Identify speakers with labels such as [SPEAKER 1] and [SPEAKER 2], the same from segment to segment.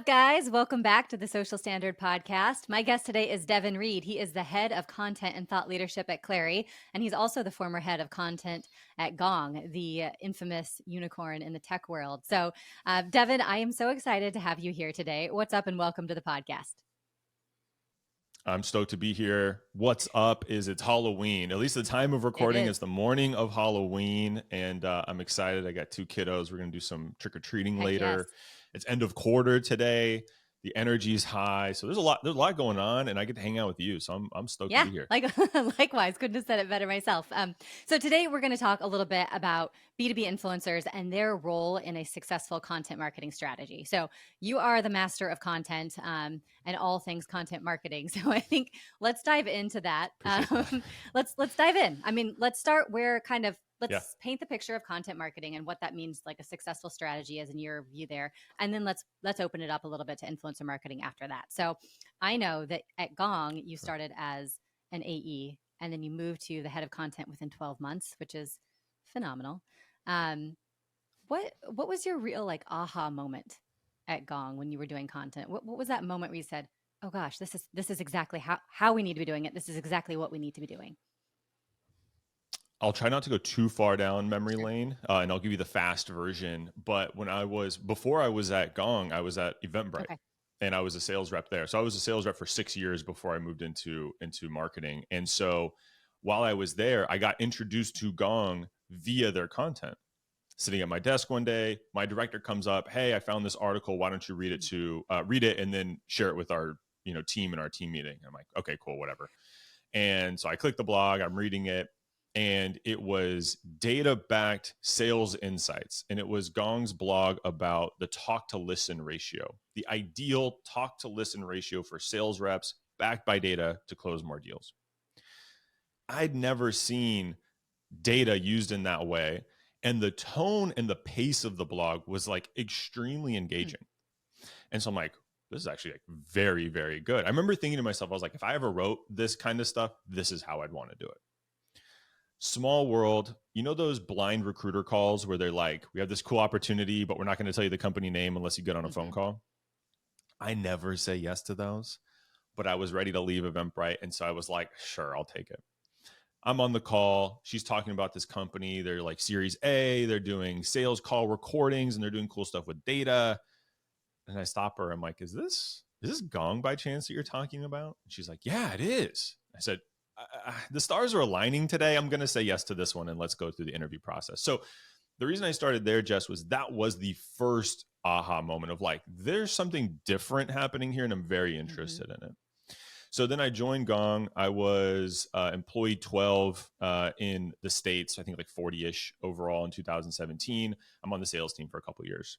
[SPEAKER 1] Guys, welcome back to the Social Standard Podcast. My guest today is Devin Reed. He is the head of content and thought leadership at Clari, and he's also the former head of content at Gong, the infamous unicorn in the tech world. So, Devin, I am so excited to have you here today. What's up, and welcome to the podcast.
[SPEAKER 2] I'm stoked to be here. What's up is it's Halloween. At least the time of recording is the morning of Halloween, and I'm excited. I got two kiddos. We're going to do some trick-or-treating later. Yes. It's end of quarter today. The energy is high. So there's a lot going on, and I get to hang out with you. So I'm stoked to be here.
[SPEAKER 1] Likewise. Couldn't have said it better myself. So today we're going to talk a little bit about B2B influencers and their role in a successful content marketing strategy. So you are the master of content and all things content marketing. So I think let's dive into that. Let's dive in. I mean, let's start where let's paint the picture of content marketing and what that means, like a successful strategy as in your view there. And then let's open it up a little bit to influencer marketing after that. So I know that at Gong, you started as an AE and then you moved to the head of content within 12 months, which is phenomenal. What was your real aha moment at Gong when you were doing content? What was that moment where you said, oh gosh, this is exactly how we need to be doing it. This is exactly what we need to be doing.
[SPEAKER 2] I'll try not to go too far down memory lane, and I'll give you the fast version. But before I was at Gong, I was at Eventbrite, and I was a sales rep there. So I was a sales rep for 6 years before I moved into marketing. And so while I was there, I got introduced to Gong via their content. Sitting at my desk one day, my director comes up, "Hey, I found this article. Why don't you read it and then share it with our team in our team meeting?" I'm like, "Okay, cool, whatever." And so I clicked the blog. I'm reading it. And it was data-backed sales insights. And it was Gong's blog about the talk-to-listen ratio, the ideal talk-to-listen ratio for sales reps backed by data to close more deals. I'd never seen data used in that way. And the tone and the pace of the blog was extremely engaging. And so I'm like, this is actually very, very good. I remember thinking to myself, I was like, if I ever wrote this kind of stuff, this is how I'd want to do it. Small world, those blind recruiter calls where they're like, we have this cool opportunity, but we're not going to tell you the company name unless you get on a phone call. I never say yes to those, but I was ready to leave Eventbrite. And so I was like, sure, I'll take it. I'm on the call. She's talking about this company. They're like Series A. They're doing sales call recordings and they're doing cool stuff with data. And I stop her. I'm like, is this Gong by chance that you're talking about? And she's like, yeah, it is. I said, the stars are aligning today. I'm going to say yes to this one and let's go through the interview process. So the reason I started there, Jess, was that was the first aha moment of there's something different happening here and I'm very interested in it. So then I joined Gong. I was employee 12 in the States, I think 40-ish overall in 2017. I'm on the sales team for a couple of years.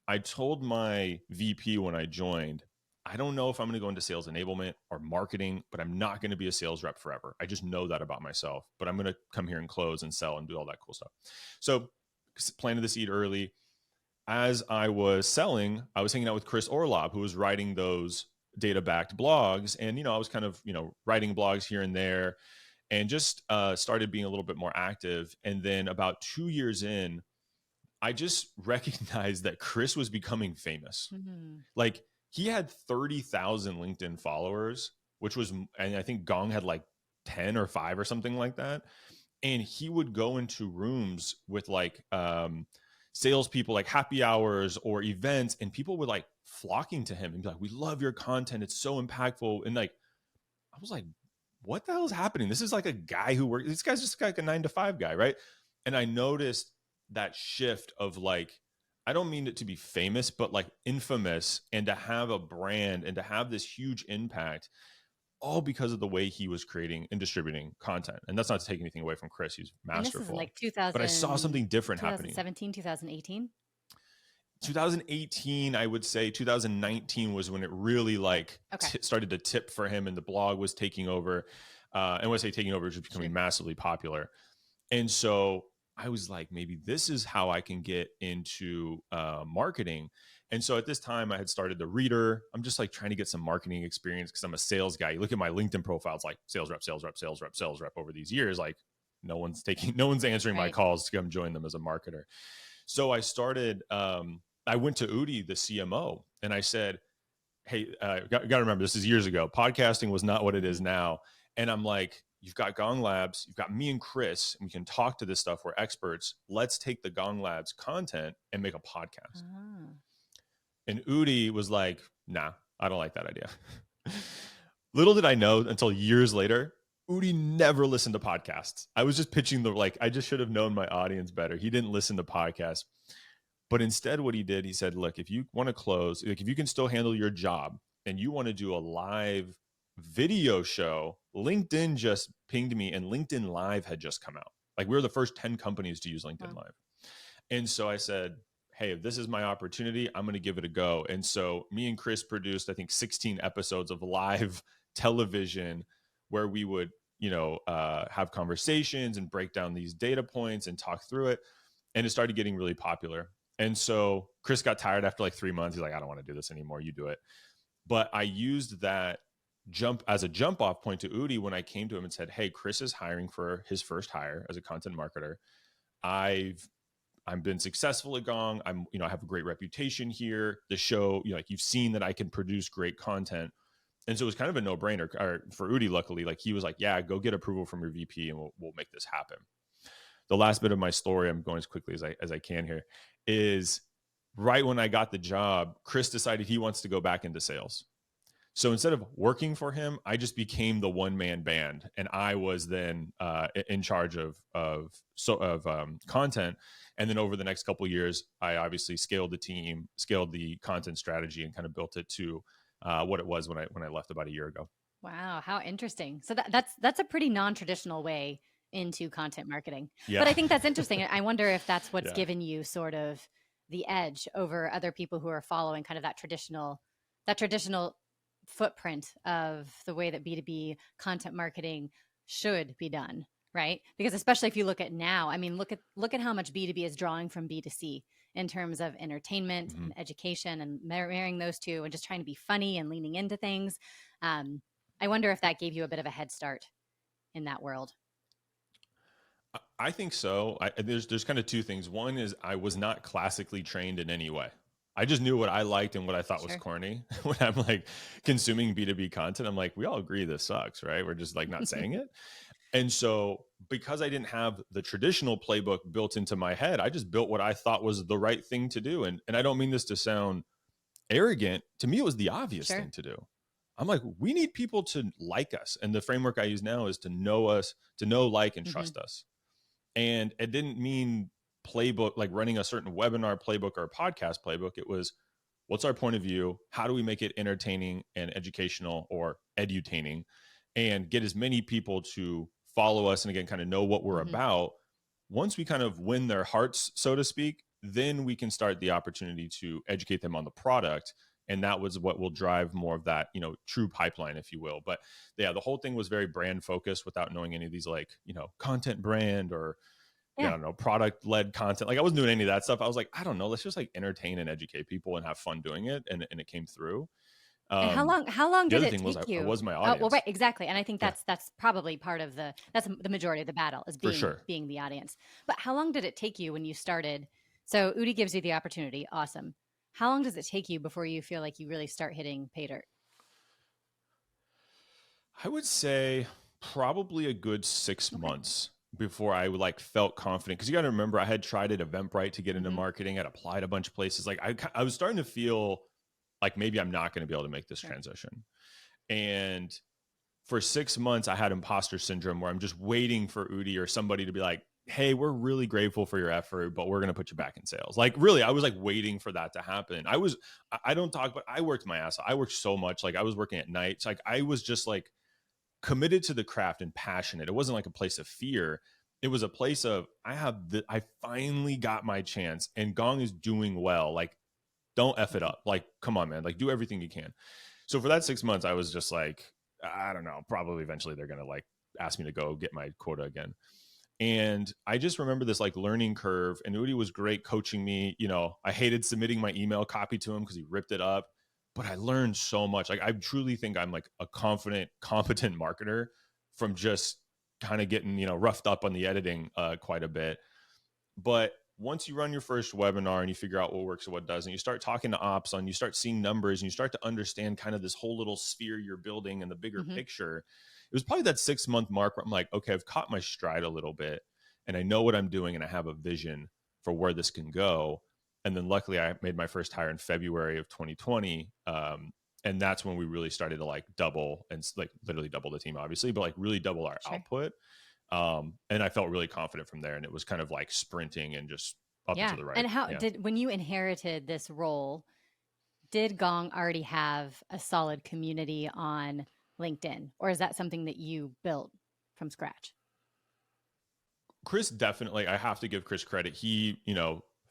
[SPEAKER 2] I told my VP when I joined, I don't know if I'm going to go into sales enablement or marketing, but I'm not going to be a sales rep forever. I just know that about myself, but I'm going to come here and close and sell and do all that cool stuff. So planted the seed early. As I was selling, I was hanging out with Chris Orlob, who was writing those data-backed blogs. And, I was kind of, writing blogs here and there and just started being a little bit more active. And then about 2 years in, I just recognized that Chris was becoming famous. He had 30,000 LinkedIn followers, and I think Gong had 10 or 5 or something like that. And he would go into rooms with salespeople, happy hours or events, and people would flocking to him and be like, "We love your content. It's so impactful." And I was like, what the hell is happening? This is a guy who works, this guy's just a 9-to-5 guy, right? And I noticed that shift of I don't mean it to be famous, but infamous, and to have a brand and to have this huge impact, all because of the way he was creating and distributing content. And that's not to take anything away from Chris. He's masterful.
[SPEAKER 1] And this is 2000,
[SPEAKER 2] but I saw something different
[SPEAKER 1] 2017, 2018?
[SPEAKER 2] 2018, I would say 2019 was when it really started to tip for him and the blog was taking over. And when I say taking over, it was becoming massively popular. And so I was like, maybe this is how I can get into marketing. And so at this time I had started the Reader. I'm just trying to get some marketing experience because I'm a sales guy. You look at my LinkedIn profile, it's sales rep over these years, no one's answering my calls to come join them as a marketer. So I started, I went to Udi, the CMO, and I said, hey, got to remember, this is years ago. Podcasting was not what it is now. And I'm like, you've got Gong Labs, you've got me and Chris, and we can talk to this stuff. We're experts. Let's take the Gong Labs content and make a podcast. And Udi was like, nah, I don't like that idea. Little did I know until years later, Udi never listened to podcasts. I was just pitching I just should have known my audience better. He didn't listen to podcasts. But instead, what he did, he said, look, if you want to close, like if you can still handle your job and you want to do a live video show, LinkedIn just pinged me and LinkedIn Live had just come out. Like we were the first 10 companies to use LinkedIn Live. And so I said, hey, if this is my opportunity, I'm going to give it a go. And so me and Chris produced, I think, 16 episodes of live television where we would, have conversations and break down these data points and talk through it. And it started getting really popular. And so Chris got tired after like 3 months. He's like, I don't want to do this anymore. You do it. But I used that jump off point to Udi when I came to him and said, hey, Chris is hiring for his first hire as a content marketer. I've been successful at Gong. I have a great reputation here. The show, you've seen that I can produce great content. And so it was kind of a no-brainer for Udi. Luckily, he was like, yeah, go get approval from your VP and we'll make this happen. The last bit of my story, I'm going as quickly as I can here, is right when I got the job, Chris decided he wants to go back into sales. So instead of working for him, I just became the one-man band, and I was then in charge of content. And then over the next couple of years, I obviously scaled the team, scaled the content strategy, and kind of built it to what it was when I left about a year ago.
[SPEAKER 1] Wow, how interesting! So that's a pretty non-traditional way into content marketing.
[SPEAKER 2] Yeah.
[SPEAKER 1] But I think that's interesting. I wonder if that's what's given you sort of the edge over other people who are following kind of that traditional footprint of the way that B2B content marketing should be done, right? Because especially if you look at now, I mean, look at how much B2B is drawing from B2C in terms of entertainment and education and marrying those two and just trying to be funny and leaning into things. I wonder if that gave you a bit of a head start in that world.
[SPEAKER 2] I think so. There's kind of two things. One is I was not classically trained in any way. I just knew what I liked and what I thought was corny. When I'm consuming B2B content, I'm like, we all agree this sucks, right? We're just not saying it. And so because I didn't have the traditional playbook built into my head, I just built what I thought was the right thing to do. And I don't mean this to sound arrogant. To me, it was the obvious thing to do. I'm like, we need people to like us. And the framework I use now is to know us, to know, like, and trust us. And it didn't mean playbook, like running a certain webinar playbook or a podcast playbook. It was, what's our point of view? How do we make it entertaining and educational or edutaining, and get as many people to follow us and again, kind of know what we're about. Once we kind of win their hearts, so to speak, then we can start the opportunity to educate them on the product. And that was what will drive more of that, true pipeline, if you will. But yeah, the whole thing was very brand focused without knowing any of these content brand or, I don't know, product led content. I wasn't doing any of that stuff. I was like, I don't know, let's just entertain and educate people and have fun doing it. And it came through.
[SPEAKER 1] And how long did it take you?
[SPEAKER 2] I was my audience.
[SPEAKER 1] Well, right, exactly. And I think that's probably part of that's the majority of the battle is being the audience. But how long did it take you when you started? So Udi gives you the opportunity. Awesome. How long does it take you before you feel like you really start hitting pay dirt?
[SPEAKER 2] I would say probably a good 6 months before I felt confident. Because you got to remember, I had tried at Eventbrite to get into marketing. I'd applied a bunch of places. I was starting to feel like maybe I'm not going to be able to make this transition. And for 6 months, I had imposter syndrome where I'm just waiting for Udi or somebody to be like, hey, we're really grateful for your effort, but we're going to put you back in sales. Really, I was waiting for that to happen. I don't talk, but I worked my ass off. I worked so much. I was working at night. So I was just committed to the craft and passionate. It wasn't a place of fear. It was a place of, I finally got my chance and Gong is doing well. Don't F it up. Come on, man, do everything you can. So for that 6 months, I was just I don't know, probably eventually they're going to ask me to go get my quota again. And I just remember this learning curve, and Udi was great coaching me. I hated submitting my email copy to him because he ripped it up, but I learned so much. I truly think I'm a confident, competent marketer from just kind of getting, roughed up on the editing quite a bit. But once you run your first webinar and you figure out what works and what doesn't, you start talking to ops on, you start seeing numbers, and you start to understand kind of this whole little sphere you're building and the bigger picture. It was probably that 6-month mark where I'm like, okay, I've caught my stride a little bit and I know what I'm doing and I have a vision for where this can go. And then luckily I made my first hire in February of 2020. And that's when we really started to like double, and like literally double the team, obviously, but like really double our output. And I felt really confident from there. And it was kind of like sprinting and just up and to the right.
[SPEAKER 1] And how when you inherited this role, did Gong already have a solid community on LinkedIn, or is that something that you built from scratch?
[SPEAKER 2] Chris, definitely, I have to give Chris credit. He,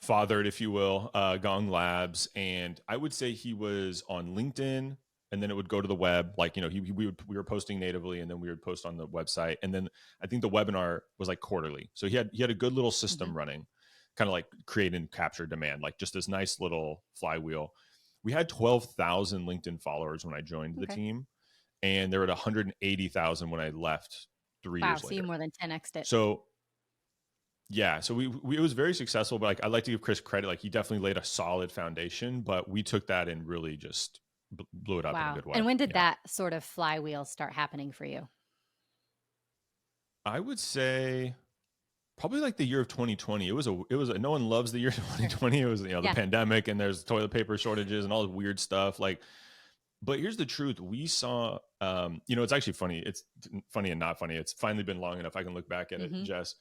[SPEAKER 2] fathered, if you will, Gong Labs. And I would say he was on LinkedIn, and then it would go to the web. Like, we were posting natively, and then we would post on the website. And then I think the webinar was like quarterly. So he had a good little system running, kind of like create and capture demand, like just this nice little flywheel. We had 12,000 LinkedIn followers when I joined the team, and there were 180,000 when I left 3 years later.
[SPEAKER 1] So you more than 10x'd it.
[SPEAKER 2] So yeah, so we it was very successful, but like I'd like to give Chris credit. Like he definitely laid a solid foundation, but we took that and really just blew it up in a good way.
[SPEAKER 1] And when did that sort of flywheel start happening for you?
[SPEAKER 2] I would say probably like the year of 2020. It was no one loves the year 2020. It was, the pandemic, and there's toilet paper shortages and all this weird stuff. Like, but here's the truth. We saw, it's actually funny. It's funny and not funny. It's finally been long enough I can look back at it, Jess.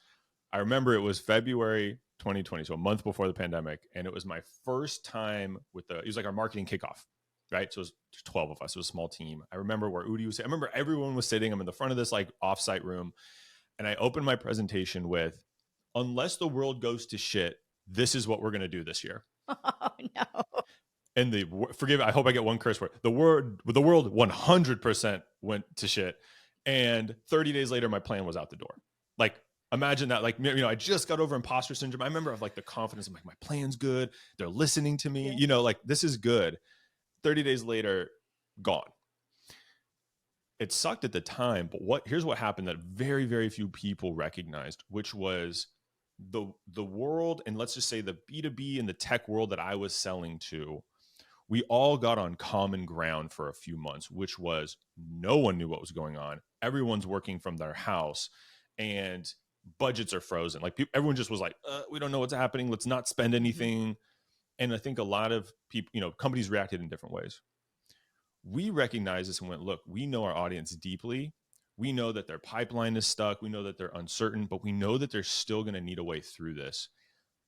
[SPEAKER 2] I remember it was February 2020, so a month before the pandemic. And it was my first time it was like our marketing kickoff, right? So it was 12 of us. It was a small team. I remember where Udi was. I remember everyone was sitting. I'm in the front of this like offsite room. And I opened my presentation with, unless the world goes to shit, this is what we're going to do this year.
[SPEAKER 1] Oh, no.
[SPEAKER 2] And forgive, I hope I get one curse word. The world 100% went to shit. And 30 days later, my plan was out the door. Like, imagine that. Like, I just got over imposter syndrome. I remember of like the confidence. I'm like, my plan's good. They're listening to me. Like this is good. 30 days later, gone. It sucked at the time, but here's what happened that very, very few people recognized, which was the world, and let's just say the B2B and the tech world that I was selling to, we all got on common ground for a few months, which was no one knew what was going on. Everyone's working from their house and budgets are frozen. Like everyone just was like, we don't know what's happening. Let's not spend anything. And I think a lot of people, companies reacted in different ways. We recognized this and went, look, we know our audience deeply. We know that their pipeline is stuck. We know that they're uncertain, but we know that they're still going to need a way through this.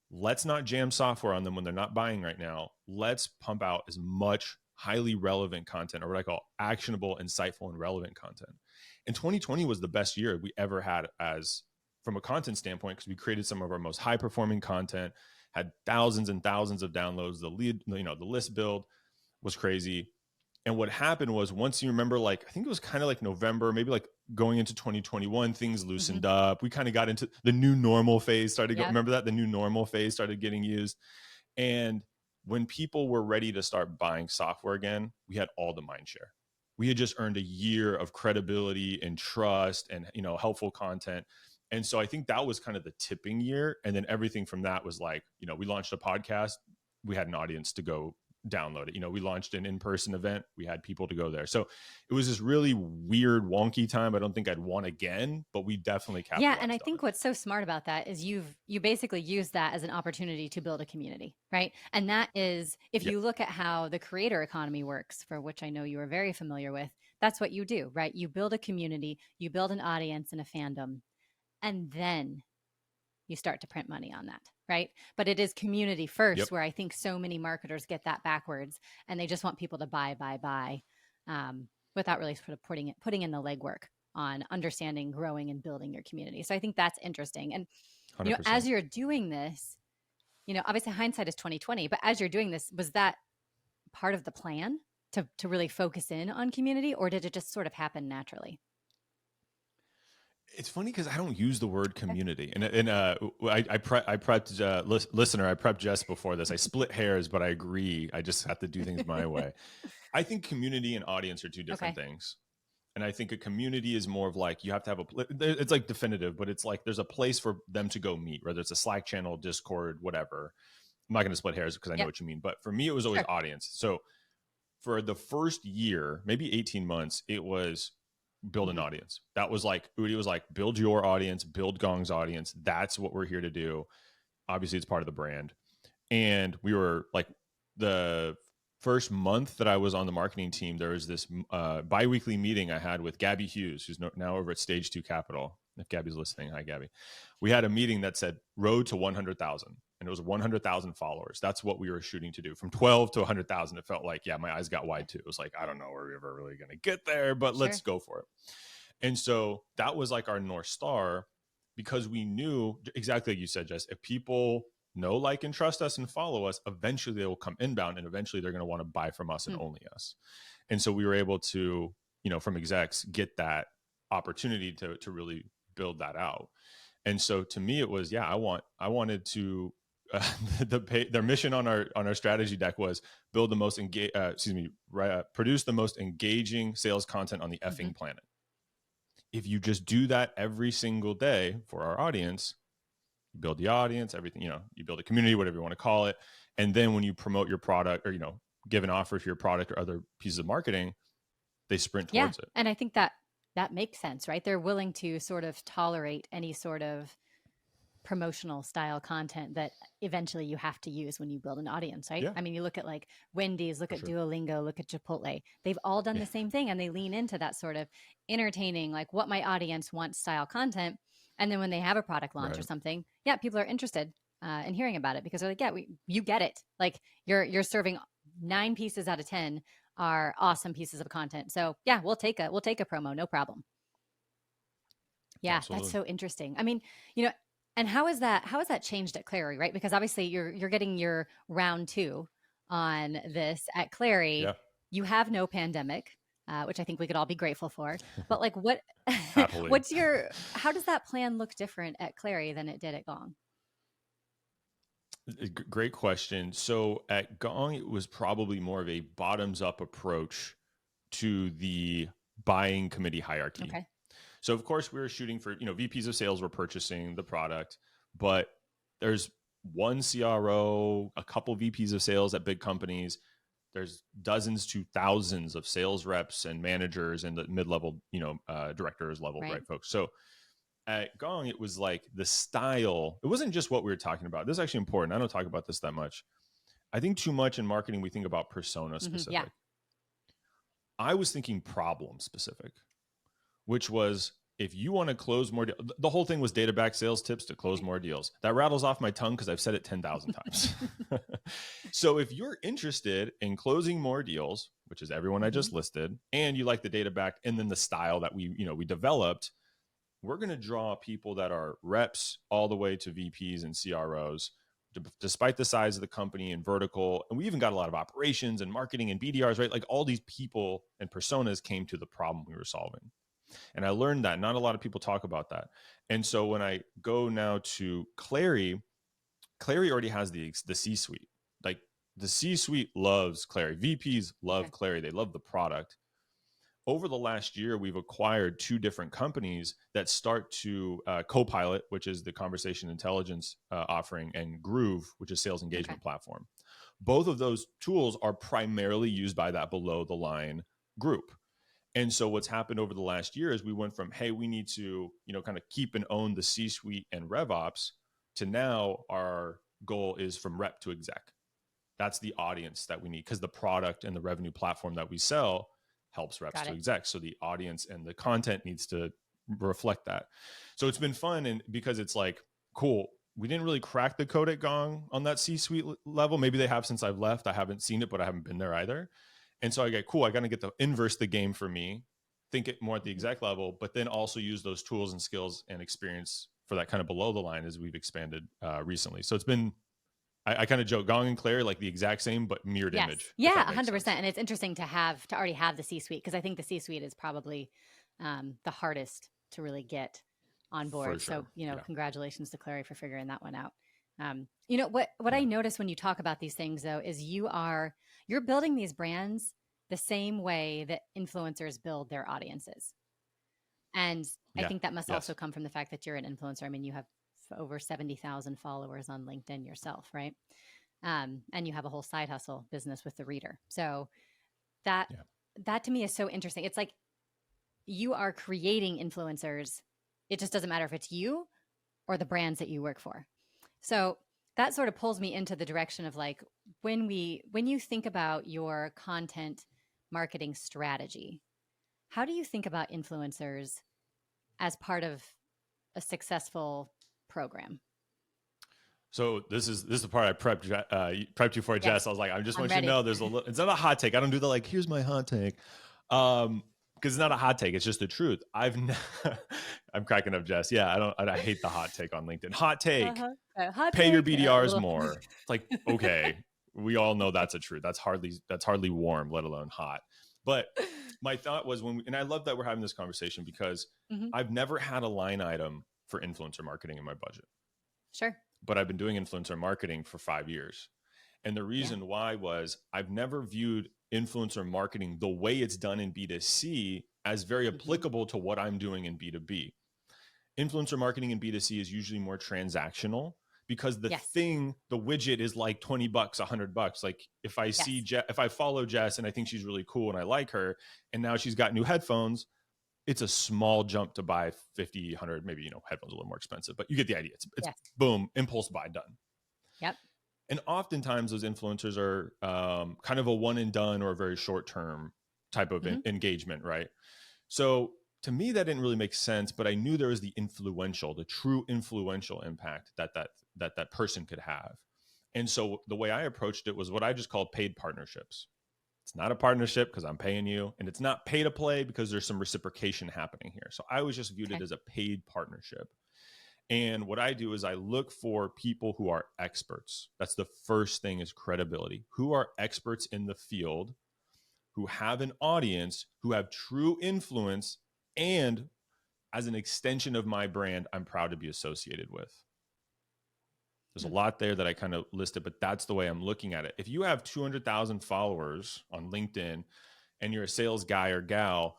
[SPEAKER 2] Let's not jam software on them when they're not buying right now. Let's pump out as much highly relevant content, or what I call actionable, insightful, and relevant content. And 2020 was the best year we ever had from a content standpoint, because we created some of our most high performing content, had thousands and thousands of downloads. The list build was crazy. And what happened was, once you remember, like, I think it was kind of like November, maybe like going into 2021, things loosened up. We kind of got into the new normal phase, remember that? The new normal phase started getting used. And when people were ready to start buying software again, we had all the mind share. We had just earned a year of credibility and trust and, helpful content. And so I think that was kind of the tipping year. And then everything from that was like, we launched a podcast. We had an audience to go download it. We launched an in-person event. We had people to go there. So it was this really weird, wonky time. I don't think I'd want again, but we definitely capitalized.
[SPEAKER 1] Yeah. And I think what's so smart about that is you basically used that as an opportunity to build a community, right? And that is, if you look at how the creator economy works, for which I know you are very familiar with, that's what you do, right? You build a community, you build an audience and a fandom, and then you start to print money on that, right? But it is community first, where I think so many marketers get that backwards, and they just want people to buy, without really sort of putting in the legwork on understanding, growing, and building your community. So I think that's interesting. And
[SPEAKER 2] 100%.
[SPEAKER 1] As you're doing this, obviously hindsight is 2020, but as you're doing this, was that part of the plan to really focus in on community, or did it just sort of happen naturally?
[SPEAKER 2] It's funny because I don't use the word community, and I prepped listener. I prepped Jess before this. I split hairs, but I agree. I just have to do things my way. I think community and audience are two different things. And I think a community is more of like, you have to have it's like definitive, but it's like there's a place for them to go meet, whether it's a Slack channel, Discord, whatever. I'm not going to split hairs because I know what you mean. But for me, it was always audience. So for the first year, maybe 18 months, it was build an audience. That was like, Udi was like, build your audience, build Gong's audience. That's what we're here to do. Obviously, it's part of the brand. And we were like, the first month that I was on the marketing team, there was this bi-weekly meeting I had with Gabby Hughes, who's now over at Stage 2 Capital. If Gabby's listening, hi, Gabby. We had a meeting that said road to 100,000. And it was 100,000 followers. That's what we were shooting to do. From 12 to 100,000, it felt like, my eyes got wide too. It was like, I don't know, we're ever really going to get there, but let's go for it. And so that was like our North Star, because we knew exactly like you said, Jess, if people know, like, and trust us and follow us, eventually they will come inbound, and eventually they're going to want to buy from us and only us. And so we were able to, from execs, get that opportunity to really build that out. And so to me, it was, I wanted to, their mission on our strategy deck was build the most produce the most engaging sales content on the effing planet. If you just do that every single day for our audience, you build the audience, everything, you build a community, whatever you want to call it. And then when you promote your product or, give an offer for your product or other pieces of marketing, they sprint towards it.
[SPEAKER 1] And I think that makes sense, right? They're willing to sort of tolerate any sort of promotional style content that eventually you have to use when you build an audience, right? I mean, you look at like Wendy's, look at Duolingo, look at Chipotle. They've all done the same thing, and they lean into that sort of entertaining, like what my audience wants style content. And then when they have a product launch or something, people are interested in hearing about it, because they're like, you get it. Like you're serving 9 pieces out of 10 are awesome pieces of content. So we'll take a promo, no problem. Yeah, absolutely. That's so interesting. I mean, and how has that changed at Clari, right? Because obviously you're getting your round 2 on this at Clari. Yeah. You have no pandemic, which I think we could all be grateful for. But like, how does that plan look different at Clari than it did at Gong?
[SPEAKER 2] Great question. So at Gong, it was probably more of a bottoms up approach to the buying committee hierarchy. Okay. So of course we were shooting for, VPs of sales were purchasing the product, but there's one CRO, a couple VPs of sales at big companies. There's dozens to thousands of sales reps and managers and the mid-level, directors level, right, folks? So at Gong, it was like the style. It wasn't just what we were talking about. This is actually important. I don't talk about this that much. I think too much in marketing, we think about persona specific. Yeah. I was thinking problem specific, which was, if you want to close more deals, the whole thing was data-backed sales tips to close more deals. That rattles off my tongue because I've said it 10,000 times. So if you're interested in closing more deals, which is everyone I just listed, and you like the data-backed and then the style that we developed, we're going to draw people that are reps all the way to VPs and CROs, despite the size of the company and vertical. And we even got a lot of operations and marketing and BDRs, right? Like all these people and personas came to the problem we were solving. And I learned that not a lot of people talk about that. And so when I go now to Clari already has the C-suite. Like the C-suite loves Clari. VPs love Clari. They love the product. Over the last year, we've acquired 2 different companies that start to Copilot, which is the conversation intelligence offering, and Groove, which is sales engagement platform. Both of those tools are primarily used by that below the line group. And so what's happened over the last year is we went from, hey, we need to, kind of keep and own the C-suite and RevOps, to now our goal is from rep to exec. That's the audience that we need, because the product and the revenue platform that we sell helps reps to exec. So the audience and the content needs to reflect that. So it's been fun, and because it's like, cool, we didn't really crack the code at Gong on that C-suite level. Maybe they have since I've left. I haven't seen it, but I haven't been there either. And so I get, cool, I got to get the inverse the game for me, think it more at the exec level, but then also use those tools and skills and experience for that kind of below the line as we've expanded recently. So it's been, I kind of joke, Gong and Clari, like the exact same, but mirrored image.
[SPEAKER 1] Yeah, 100%. And it's interesting to already have the C-suite, because I think the C-suite is probably the hardest to really get on board. Sure. So, congratulations to Clari for figuring that one out. What I notice when you talk about these things, though, is you're building these brands the same way that influencers build their audiences. And I think that must also come from the fact that you're an influencer. I mean, you have over 70,000 followers on LinkedIn yourself, right? And you have a whole side hustle business with the reader. So that to me is so interesting. It's like you are creating influencers. It just doesn't matter if it's you or the brands that you work for. So that sort of pulls me into the direction of like, when you think about your content marketing strategy, how do you think about influencers as part of a successful program?
[SPEAKER 2] So this is the part I prepped you for, Jess. I was like, I just want you to know it's not a hot take. I don't do the like, here's my hot take. Because it's not a hot take. It's just the truth. I'm cracking up, Jess. Yeah, I hate the hot take on LinkedIn. Hot take. Pay your BDRs more. It's like, okay, we all know that's a truth. That's hardly warm, let alone hot. But my thought was and I love that we're having this conversation because I've never had a line item for influencer marketing in my budget.
[SPEAKER 1] Sure.
[SPEAKER 2] But I've been doing influencer marketing for 5 years. And the reason why was I've never viewed influencer marketing the way it's done in B2C as very applicable to what I'm doing in B2B. Influencer marketing in B2C is usually more transactional because the widget is like $20, $100. Like if I see if I follow Jess and I think she's really cool and I like her, and now she's got new headphones, it's a small jump to buy 50, 100, maybe, headphones a little more expensive, but you get the idea. It's boom, impulse buy, done.
[SPEAKER 1] Yep.
[SPEAKER 2] And oftentimes those influencers are kind of a one and done or a very short-term type of engagement, right? So to me, that didn't really make sense, but I knew there was the true influential impact that person could have. And so the way I approached it was what I just called paid partnerships. It's not a partnership because I'm paying you, and it's not pay to play because there's some reciprocation happening here. So I always just viewed it as a paid partnership. And what I do is I look for people who are experts. That's the first thing, is credibility. Who are experts in the field, who have an audience, who have true influence, and as an extension of my brand, I'm proud to be associated with. There's a lot there that I kind of listed, but that's the way I'm looking at it. If you have 200,000 followers on LinkedIn and you're a sales guy or gal,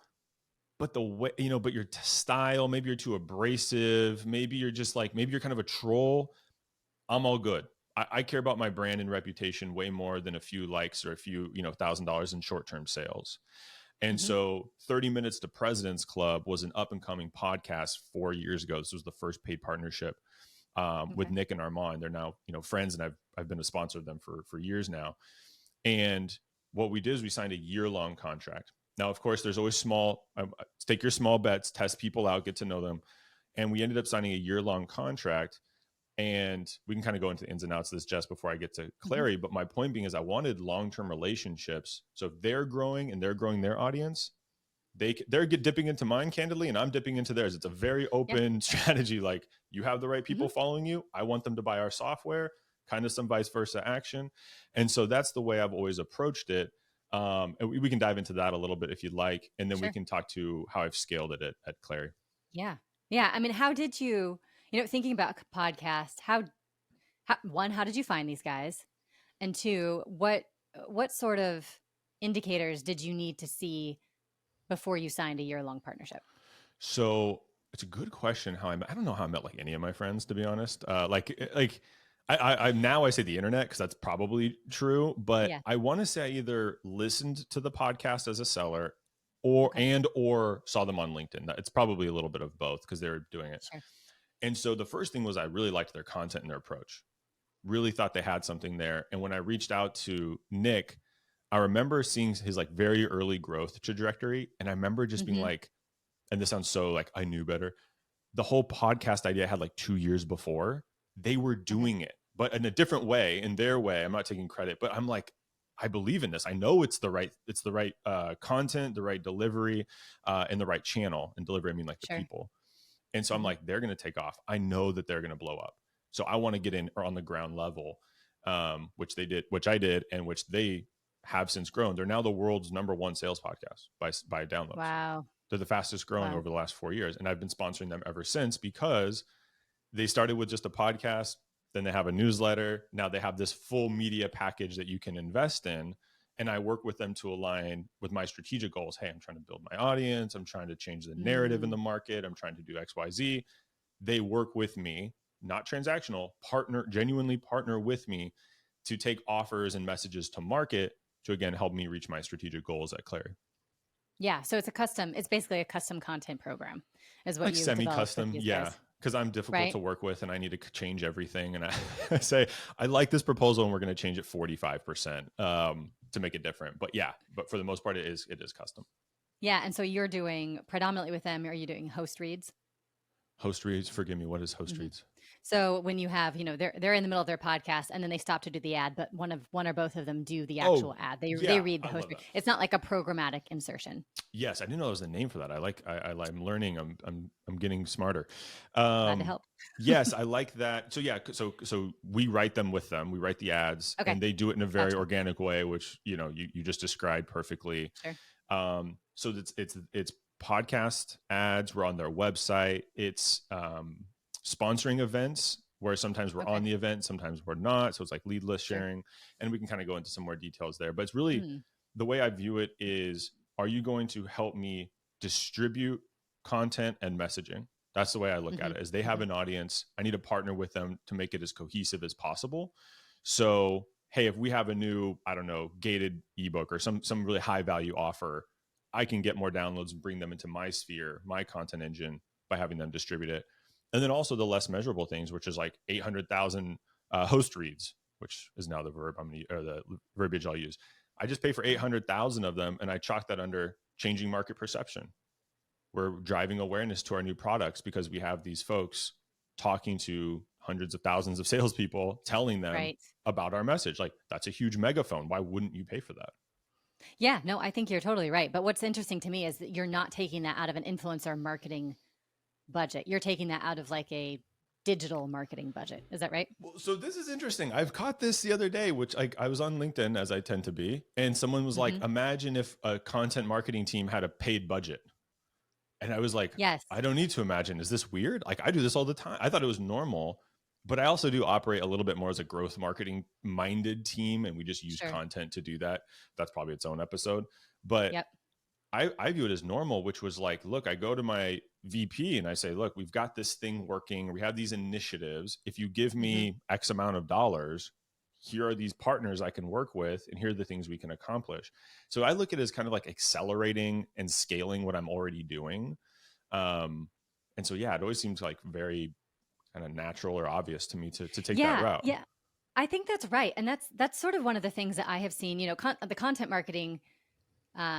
[SPEAKER 2] but the way, but your style, maybe you're too abrasive, maybe you're kind of a troll, I'm all good. I care about my brand and reputation way more than a few likes or a few, $1,000 in short-term sales. And so 30 Minutes to President's Club was an up and coming podcast 4 years ago. This was the first paid partnership with Nick and Armand. They're now, friends, and I've been a sponsor of them for years now. And what we did is we signed a year-long contract. Now, of course, there's always take your small bets, test people out, get to know them. And we ended up signing a year-long contract. And we can kind of go into the ins and outs of this just before I get to Clari. But my point being is I wanted long-term relationships. So if they're growing and they're growing their audience, they're dipping into mine candidly, and I'm dipping into theirs. It's a very open strategy. Like, you have the right people following you. I want them to buy our software, kind of some vice versa action. And so that's the way I've always approached it. And we can dive into that a little bit if you'd like. And then we can talk to how I've scaled it at Clari.
[SPEAKER 1] Yeah. Yeah. I mean, how did you, thinking about podcast, how did you find these guys? And two, what sort of indicators did you need to see before you signed a year-long partnership?
[SPEAKER 2] So it's a good question. I don't know how I met like any of my friends, to be honest. I now I say the internet because that's probably true, but I want to say I either listened to the podcast as a seller or saw them on LinkedIn. It's probably a little bit of both because they were doing it.
[SPEAKER 1] Sure.
[SPEAKER 2] And so the first thing was I really liked their content and their approach. Really thought they had something there. And when I reached out to Nick, I remember seeing his like very early growth trajectory. And I remember just being like, and this sounds so like I knew better. The whole podcast idea I had like 2 years before. They were doing it, but in a different way, in their way. I'm not taking credit, but I'm like, I believe in this. I know it's the right content, the right delivery, and the right channel. And delivery, I mean like the people. And so I'm like, they're going to take off. I know that they're going to blow up. So I want to get in on the ground level, which I did, and which they have since grown. They're now the world's #1 sales podcast by downloads.
[SPEAKER 1] Wow.
[SPEAKER 2] They're the fastest growing over the last 4 years. And I've been sponsoring them ever since because they started with just a podcast. Then they have a newsletter. Now they have this full media package that you can invest in. and I work with them to align with my strategic goals. Hey, I'm trying to build my audience. I'm trying to change the narrative in the market. I'm trying to do X, Y, Z. They work with me, not transactional, genuinely partner with me to take offers and messages to market to, again, help me reach my strategic goals at Clari.
[SPEAKER 1] Yeah. So it's basically a custom content program is what
[SPEAKER 2] Like
[SPEAKER 1] you've developed with
[SPEAKER 2] semi-custom.
[SPEAKER 1] these
[SPEAKER 2] Yeah.
[SPEAKER 1] guys.
[SPEAKER 2] Because I'm difficult
[SPEAKER 1] Right?
[SPEAKER 2] to work with and I need to change everything. And I say, I like this proposal and we're going to change it 45% to make it different. But yeah, but for the most part, it is custom.
[SPEAKER 1] Yeah. And so you're doing predominantly with them, are you doing host reads?
[SPEAKER 2] Host reads, forgive me, what is host reads?
[SPEAKER 1] So when you have, they're in the middle of their podcast and then they stop to do the ad, but one or both of them do the actual ad. They read the host read. It's not like a programmatic insertion.
[SPEAKER 2] Yes, I didn't know there was a name for that. I'm learning. I'm getting smarter.
[SPEAKER 1] Glad to help.
[SPEAKER 2] Yes, I like that. So yeah, so we write them with them. We write the ads, and they do it in a very organic way, which you just described perfectly.
[SPEAKER 1] Sure.
[SPEAKER 2] So it's podcast ads. We're on their website. It's sponsoring events where sometimes we're on the event, sometimes we're not. So it's like lead list sharing, and we can kind of go into some more details there. But it's really the way I view it is, are you going to help me distribute content and messaging? That's the way I look at it, is they have an audience. I need to partner with them to make it as cohesive as possible. So, hey, if we have a new, I don't know, gated ebook or some really high value offer, I can get more downloads and bring them into my sphere, my content engine, by having them distribute it. And then also the less measurable things, which is like 800,000 host reads, which is now the verbiage I'll use. I just pay for 800,000 of them, and I chalk that under changing market perception. We're driving awareness to our new products because we have these folks talking to hundreds of thousands of salespeople, telling them about our message. Like, that's a huge megaphone. Why wouldn't you pay for that?
[SPEAKER 1] Yeah, no, I think you're totally right. But what's interesting to me is that you're not taking that out of an influencer marketing budget. You're taking that out of like a digital marketing budget. Is that right?
[SPEAKER 2] Well, so this is interesting. I've caught this the other day, which I was on LinkedIn, as I tend to be, and someone was like, imagine if a content marketing team had a paid budget. And I was like,
[SPEAKER 1] yes,
[SPEAKER 2] I don't need to imagine. Is this weird? Like, I do this all the time. I thought it was normal, but I also do operate a little bit more as a growth marketing minded team. And we just use content to do that. That's probably its own episode. But I view it as normal, which was like, look, I go to my VP and I say, look, we've got this thing working. We have these initiatives. If you give me X amount of dollars, here are these partners I can work with, and here are the things we can accomplish. So I look at it as kind of like accelerating and scaling what I'm already doing. And so, yeah, it always seems like very kind of natural or obvious to me to take that route.
[SPEAKER 1] Yeah, I think that's right. And that's sort of one of the things that I have seen, the content marketing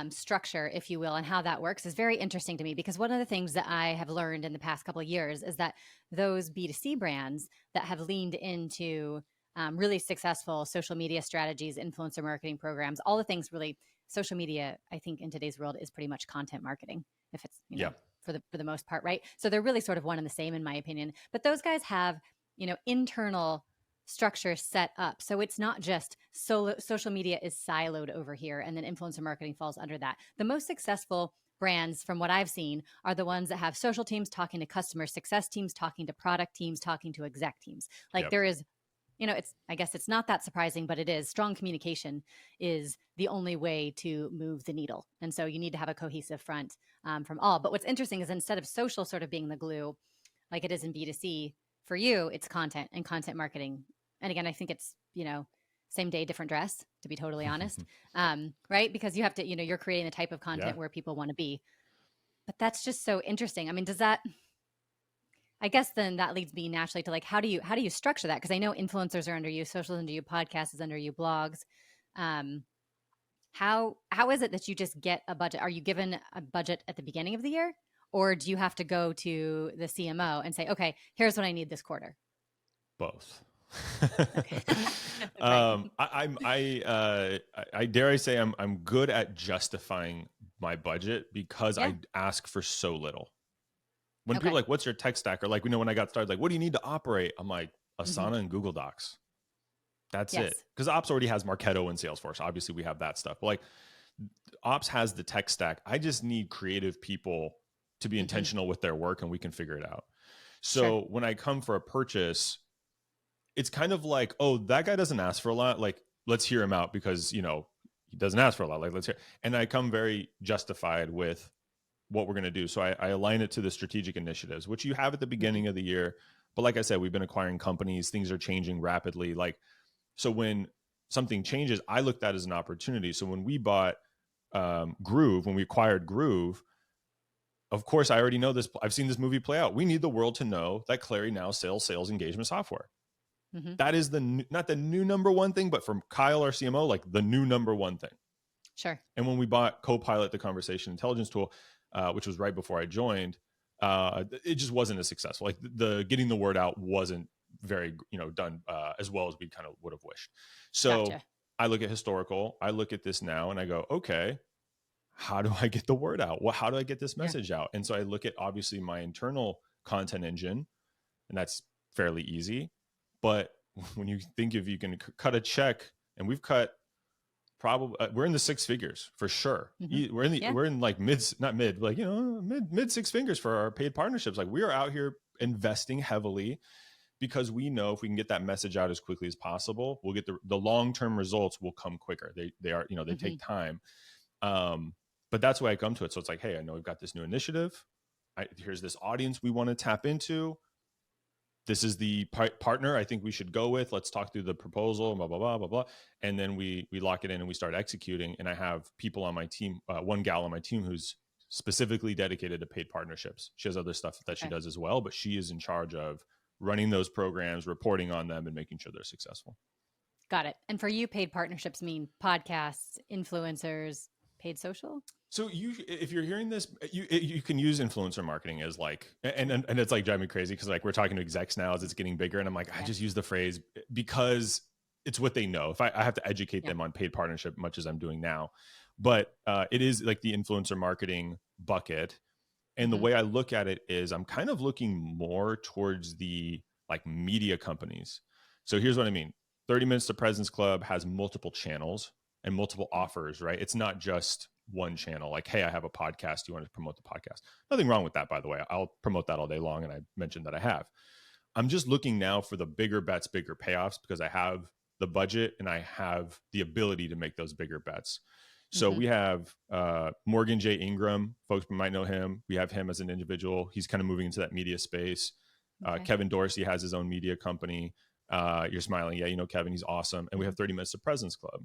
[SPEAKER 1] structure, if you will, and how that works is very interesting to me, because one of the things that I have learned in the past couple of years is that those B2C brands that have leaned into really successful social media strategies, influencer marketing programs, all the things really, social media, I think in today's world is pretty much content marketing, if it's, for the most part, right? So they're really sort of one and the same in my opinion, but those guys have, internal structure set up. So it's not just social media is siloed over here and then influencer marketing falls under that. The most successful brands from what I've seen are the ones that have social teams talking to customer success teams, talking to product teams, talking to exec teams. Like there is, I guess it's not that surprising, but it is. Strong communication is the only way to move the needle. And so you need to have a cohesive front from all. But what's interesting is instead of social sort of being the glue, like it is in B2C, for you, it's content and content marketing. And again, I think it's, same day, different dress, to be totally honest. Right? Because you have to, you're creating the type of content where people want to be. But that's just so interesting. I mean, I guess then that leads me naturally to like, how do you structure that? Because I know influencers are under you, social is under you, podcasts is under you, blogs. How is it that you just get a budget? Are you given a budget at the beginning of the year? Or do you have to go to the CMO and say, okay, here's what I need this quarter?
[SPEAKER 2] Both. I dare I say I'm good at justifying my budget because I ask for so little. When people are like, what's your tech stack? Or like, when I got started, like, what do you need to operate? I'm like, Asana and Google Docs. That's it. Because Ops already has Marketo and Salesforce. Obviously, we have that stuff. But like, Ops has the tech stack. I just need creative people to be intentional with their work, and we can figure it out. So when I come for a purchase, it's kind of like, oh, that guy doesn't ask for a lot. Like, let's hear him out because, he doesn't ask for a lot. Like, let's hear. And I come very justified with what we're going to do. So I align it to the strategic initiatives, which you have at the beginning of the year. But like I said, we've been acquiring companies. Things are changing rapidly. Like, so when something changes, I looked at it as an opportunity. So when we bought Groove, when we acquired Groove, of course, I already know this. I've seen this movie play out. We need the world to know that Clari now sells sales engagement software. That is not the new number one thing, but from Kyle, our CMO, like the new number one thing.
[SPEAKER 1] Sure.
[SPEAKER 2] And when we bought Copilot, the conversation intelligence tool, which was right before I joined, it just wasn't as successful. Like the getting the word out wasn't very, done as well as we kind of would have wished. So gotcha. I look at historical, I look at this now and I go, okay, how do I get the word out? Well, how do I get this message out? And so I look at obviously my internal content engine, and that's fairly easy. But when you think if you can cut a check, and we've cut probably we're in the six figures for sure. We're in like mid 6 figures for our paid partnerships. Like we are out here investing heavily because we know if we can get that message out as quickly as possible, we'll get the long-term results will come quicker. They are, they take time. But that's why I come to it. So it's like, hey, I know we've got this new initiative. Here's this audience we want to tap into. This is the partner I think we should go with. Let's talk through the proposal, blah, blah, blah, blah, blah. And then we lock it in and we start executing. And I have people on my team, one gal on my team who's specifically dedicated to paid partnerships. She has other stuff that she does as well, but she is in charge of running those programs, reporting on them, and making sure they're successful.
[SPEAKER 1] Got it. And for you, paid partnerships mean podcasts, influencers, paid social?
[SPEAKER 2] So if you're hearing this, you can use influencer marketing as like, and it's like driving me crazy because like we're talking to execs now as it's getting bigger, and I'm like, I just use the phrase because it's what they know. If I have to educate them on paid partnership, much as I'm doing now, but it is like the influencer marketing bucket. And the way I look at it is I'm kind of looking more towards the like media companies. So here's what I mean. 30 Minutes to Presence Club has multiple channels and multiple offers, right? It's not just one channel. Like, hey, I have a podcast. You want to promote the podcast? Nothing wrong with that, by the way. I'll promote that all day long. And I mentioned that I have. I'm just looking now for the bigger bets, bigger payoffs, because I have the budget and I have the ability to make those bigger bets. So we have Morgan J. Ingram. Folks might know him. We have him as an individual. He's kind of moving into that media space. Kevin Dorsey has his own media company. You're smiling. Yeah, you know Kevin. He's awesome. And we have 30 Minutes to Presence Club.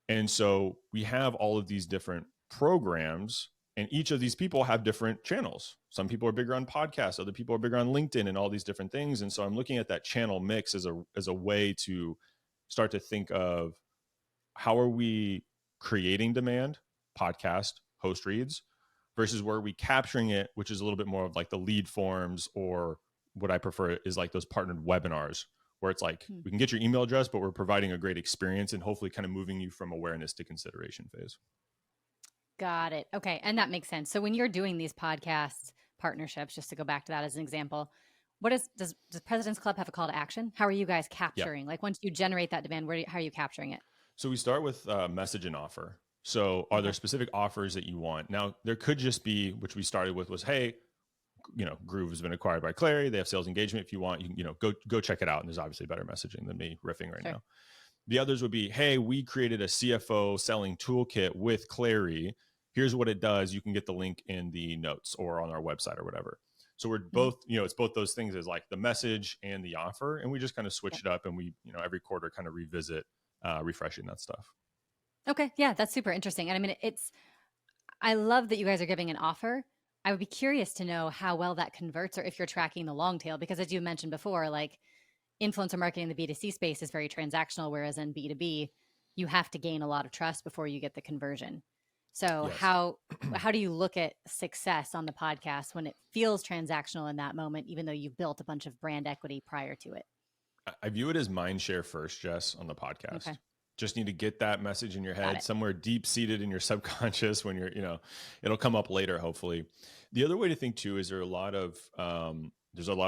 [SPEAKER 2] And so we have all of these different programs, and each of these people have different channels. Some people are bigger on podcasts. Other people are bigger on LinkedIn and all these different things. And so I'm looking at that channel mix as a way to start to think of how are we creating demand, podcast, host reads, versus where are we capturing it, which is a little bit more of like the lead forms, or what I prefer is like those partnered webinars, where it's like we can get your email address, but we're providing a great experience and hopefully kind of moving you from awareness to consideration phase.
[SPEAKER 1] Got it. Okay. And that makes sense. So when you're doing these podcast partnerships, just to go back to that as an example, does President's Club have a call to action? How are you guys capturing? Like once you generate that demand, how are you capturing it?
[SPEAKER 2] So we start with message and offer. So are there specific offers that you want? Now there could just be, which we started with was, hey, Groove has been acquired by Clari. They have sales engagement. If you want, you can, go check it out. And there's obviously better messaging than me riffing right now. The others would be, hey, we created a CFO selling toolkit with Clari. Here's what it does. You can get the link in the notes or on our website or whatever. So we're both, it's both those things, is like the message and the offer. And we just kind of switch it up, and we, every quarter kind of revisit, refreshing that stuff.
[SPEAKER 1] Okay. Yeah. That's super interesting. And I mean, I love that you guys are giving an offer. I would be curious to know how well that converts, or if you're tracking the long tail, because as you mentioned before, like influencer marketing in the B2C space is very transactional, whereas in B2B, you have to gain a lot of trust before you get the conversion. So how do you look at success on the podcast when it feels transactional in that moment, even though you've built a bunch of brand equity prior to it?
[SPEAKER 2] I view it as mind share first, Jess, on the podcast. Okay. Just need to get that message in your head, somewhere deep seated in your subconscious when you're, it'll come up later, hopefully. The other way to think too is there's a lot of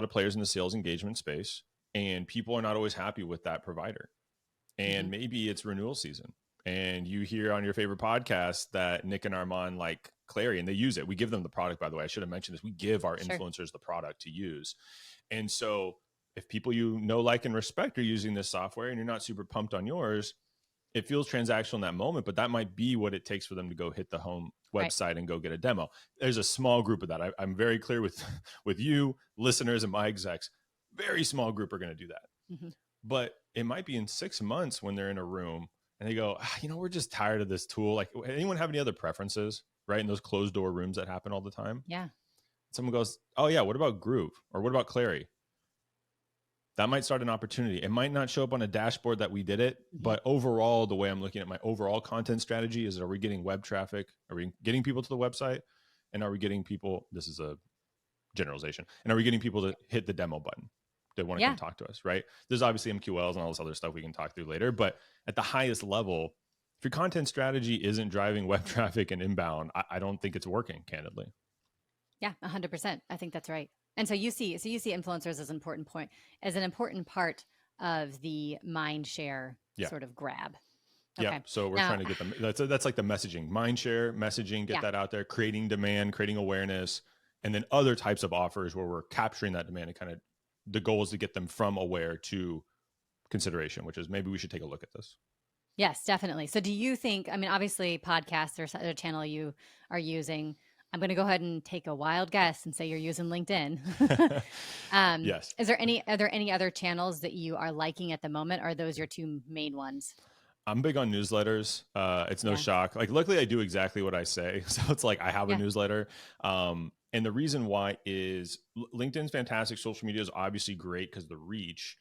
[SPEAKER 2] players in the sales engagement space, and people are not always happy with that provider. And maybe it's renewal season, and you hear on your favorite podcast that Nick and Armand like Clari, and they use it. We give them the product, by the way. I should have mentioned this. We give our influencers the product to use. And so if people like and respect are using this software and you're not super pumped on yours, it feels transactional in that moment, but that might be what it takes for them to go hit the home website and go get a demo. There's a small group of that. I'm very clear with you listeners and my execs, very small group are going to do that. But it might be in 6 months when they're in a room and they go, we're just tired of this tool. Like, anyone have any other preferences, right? In those closed door rooms that happen all the time.
[SPEAKER 1] Yeah.
[SPEAKER 2] Someone goes, oh yeah, what about Groove? Or what about Clari? That might start an opportunity. It might not show up on a dashboard that we did it, but overall, the way I'm looking at my overall content strategy is, are we getting web traffic? Are we getting people to the website? And are we getting people, this is a generalization, and are we getting people to hit the demo button? They want to come talk to us, right? There's obviously MQLs and all this other stuff we can talk through later, but at the highest level, if your content strategy isn't driving web traffic and inbound, I don't think it's working, candidly.
[SPEAKER 1] Yeah, 100%. I think that's right. And so you see influencers as an important part of the mind share sort of grab.
[SPEAKER 2] Okay. Yeah. So we're trying to get them. That's like the messaging, mind share, messaging, get that out there, creating demand, creating awareness, and then other types of offers where we're capturing that demand and kind of the goal is to get them from aware to consideration, which is maybe we should take a look at this.
[SPEAKER 1] Yes, definitely. So do you think, obviously podcasts or other channel you are using, I'm going to go ahead and take a wild guess and say you're using LinkedIn.
[SPEAKER 2] Yes.
[SPEAKER 1] Are there any other channels that you are liking at the moment? Or are those your two main ones?
[SPEAKER 2] I'm big on newsletters. It's no shock. Like, luckily I do exactly what I say. So it's like, I have a newsletter. And the reason why is LinkedIn's fantastic. Social media is obviously great because the reach,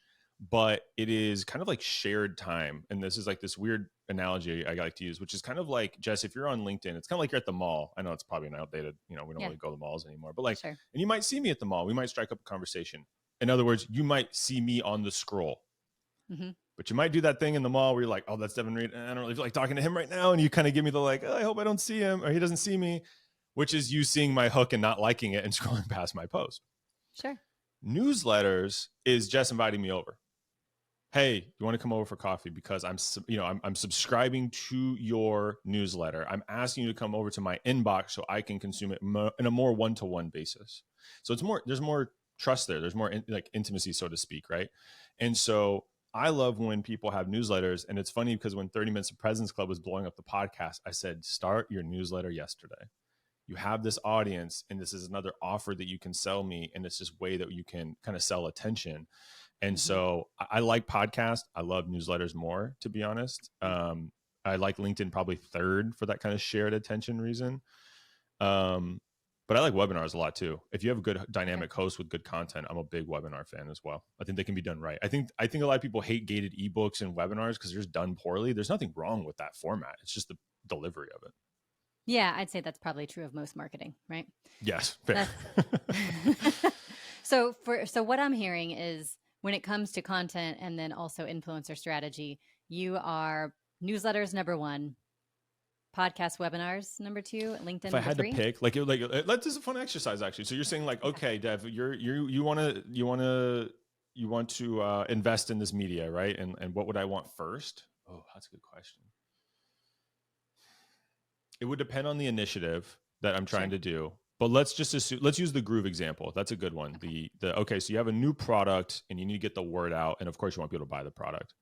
[SPEAKER 2] but it is kind of like shared time. And this is like this weird analogy I like to use, which is kind of like, Jess, if you're on LinkedIn, it's kind of like you're at the mall. I know it's probably an outdated, we don't really go to malls anymore, but like, and you might see me at the mall. We might strike up a conversation. In other words, you might see me on the scroll. But you might do that thing in the mall where you're like, oh, that's Devin Reed. I don't really feel like talking to him right now. And you kind of give me the like, oh, I hope I don't see him or he doesn't see me, which is you seeing my hook and not liking it and scrolling past my post.
[SPEAKER 1] Sure.
[SPEAKER 2] Newsletters is Jess inviting me over. Hey, you want to come over for coffee? Because I'm subscribing to your newsletter. I'm asking you to come over to my inbox so I can consume it in a more one-to-one basis. So there's more trust there. There's more like intimacy, so to speak. Right. And so I love when people have newsletters, and it's funny because when 30 Minutes of Presence Club was blowing up the podcast, I said, start your newsletter yesterday. You have this audience, and this is another offer that you can sell me. And it's this way that you can kind of sell attention. And so I like podcasts. I love newsletters more, to be honest. I like LinkedIn probably third for that kind of shared attention reason. But I like webinars a lot too. If you have a good dynamic host with good content, I'm a big webinar fan as well. I think they can be done right. I think a lot of people hate gated ebooks and webinars because they're just done poorly. There's nothing wrong with that format. It's just the delivery of it.
[SPEAKER 1] Yeah, I'd say that's probably true of most marketing, right?
[SPEAKER 2] Yes, fair.
[SPEAKER 1] So what I'm hearing is when it comes to content and then also influencer strategy, you are newsletters number 1, podcast webinars number 2, LinkedIn.
[SPEAKER 2] If I had to pick, this is a fun exercise actually. So you're saying like, okay, Dev, you want to invest in this media, right? And what would I want first? Oh, that's a good question. It would depend on the initiative that I'm trying to do. But let's use the Groove example. That's a good one. Okay. So you have a new product and you need to get the word out. And of course you want people to buy the product.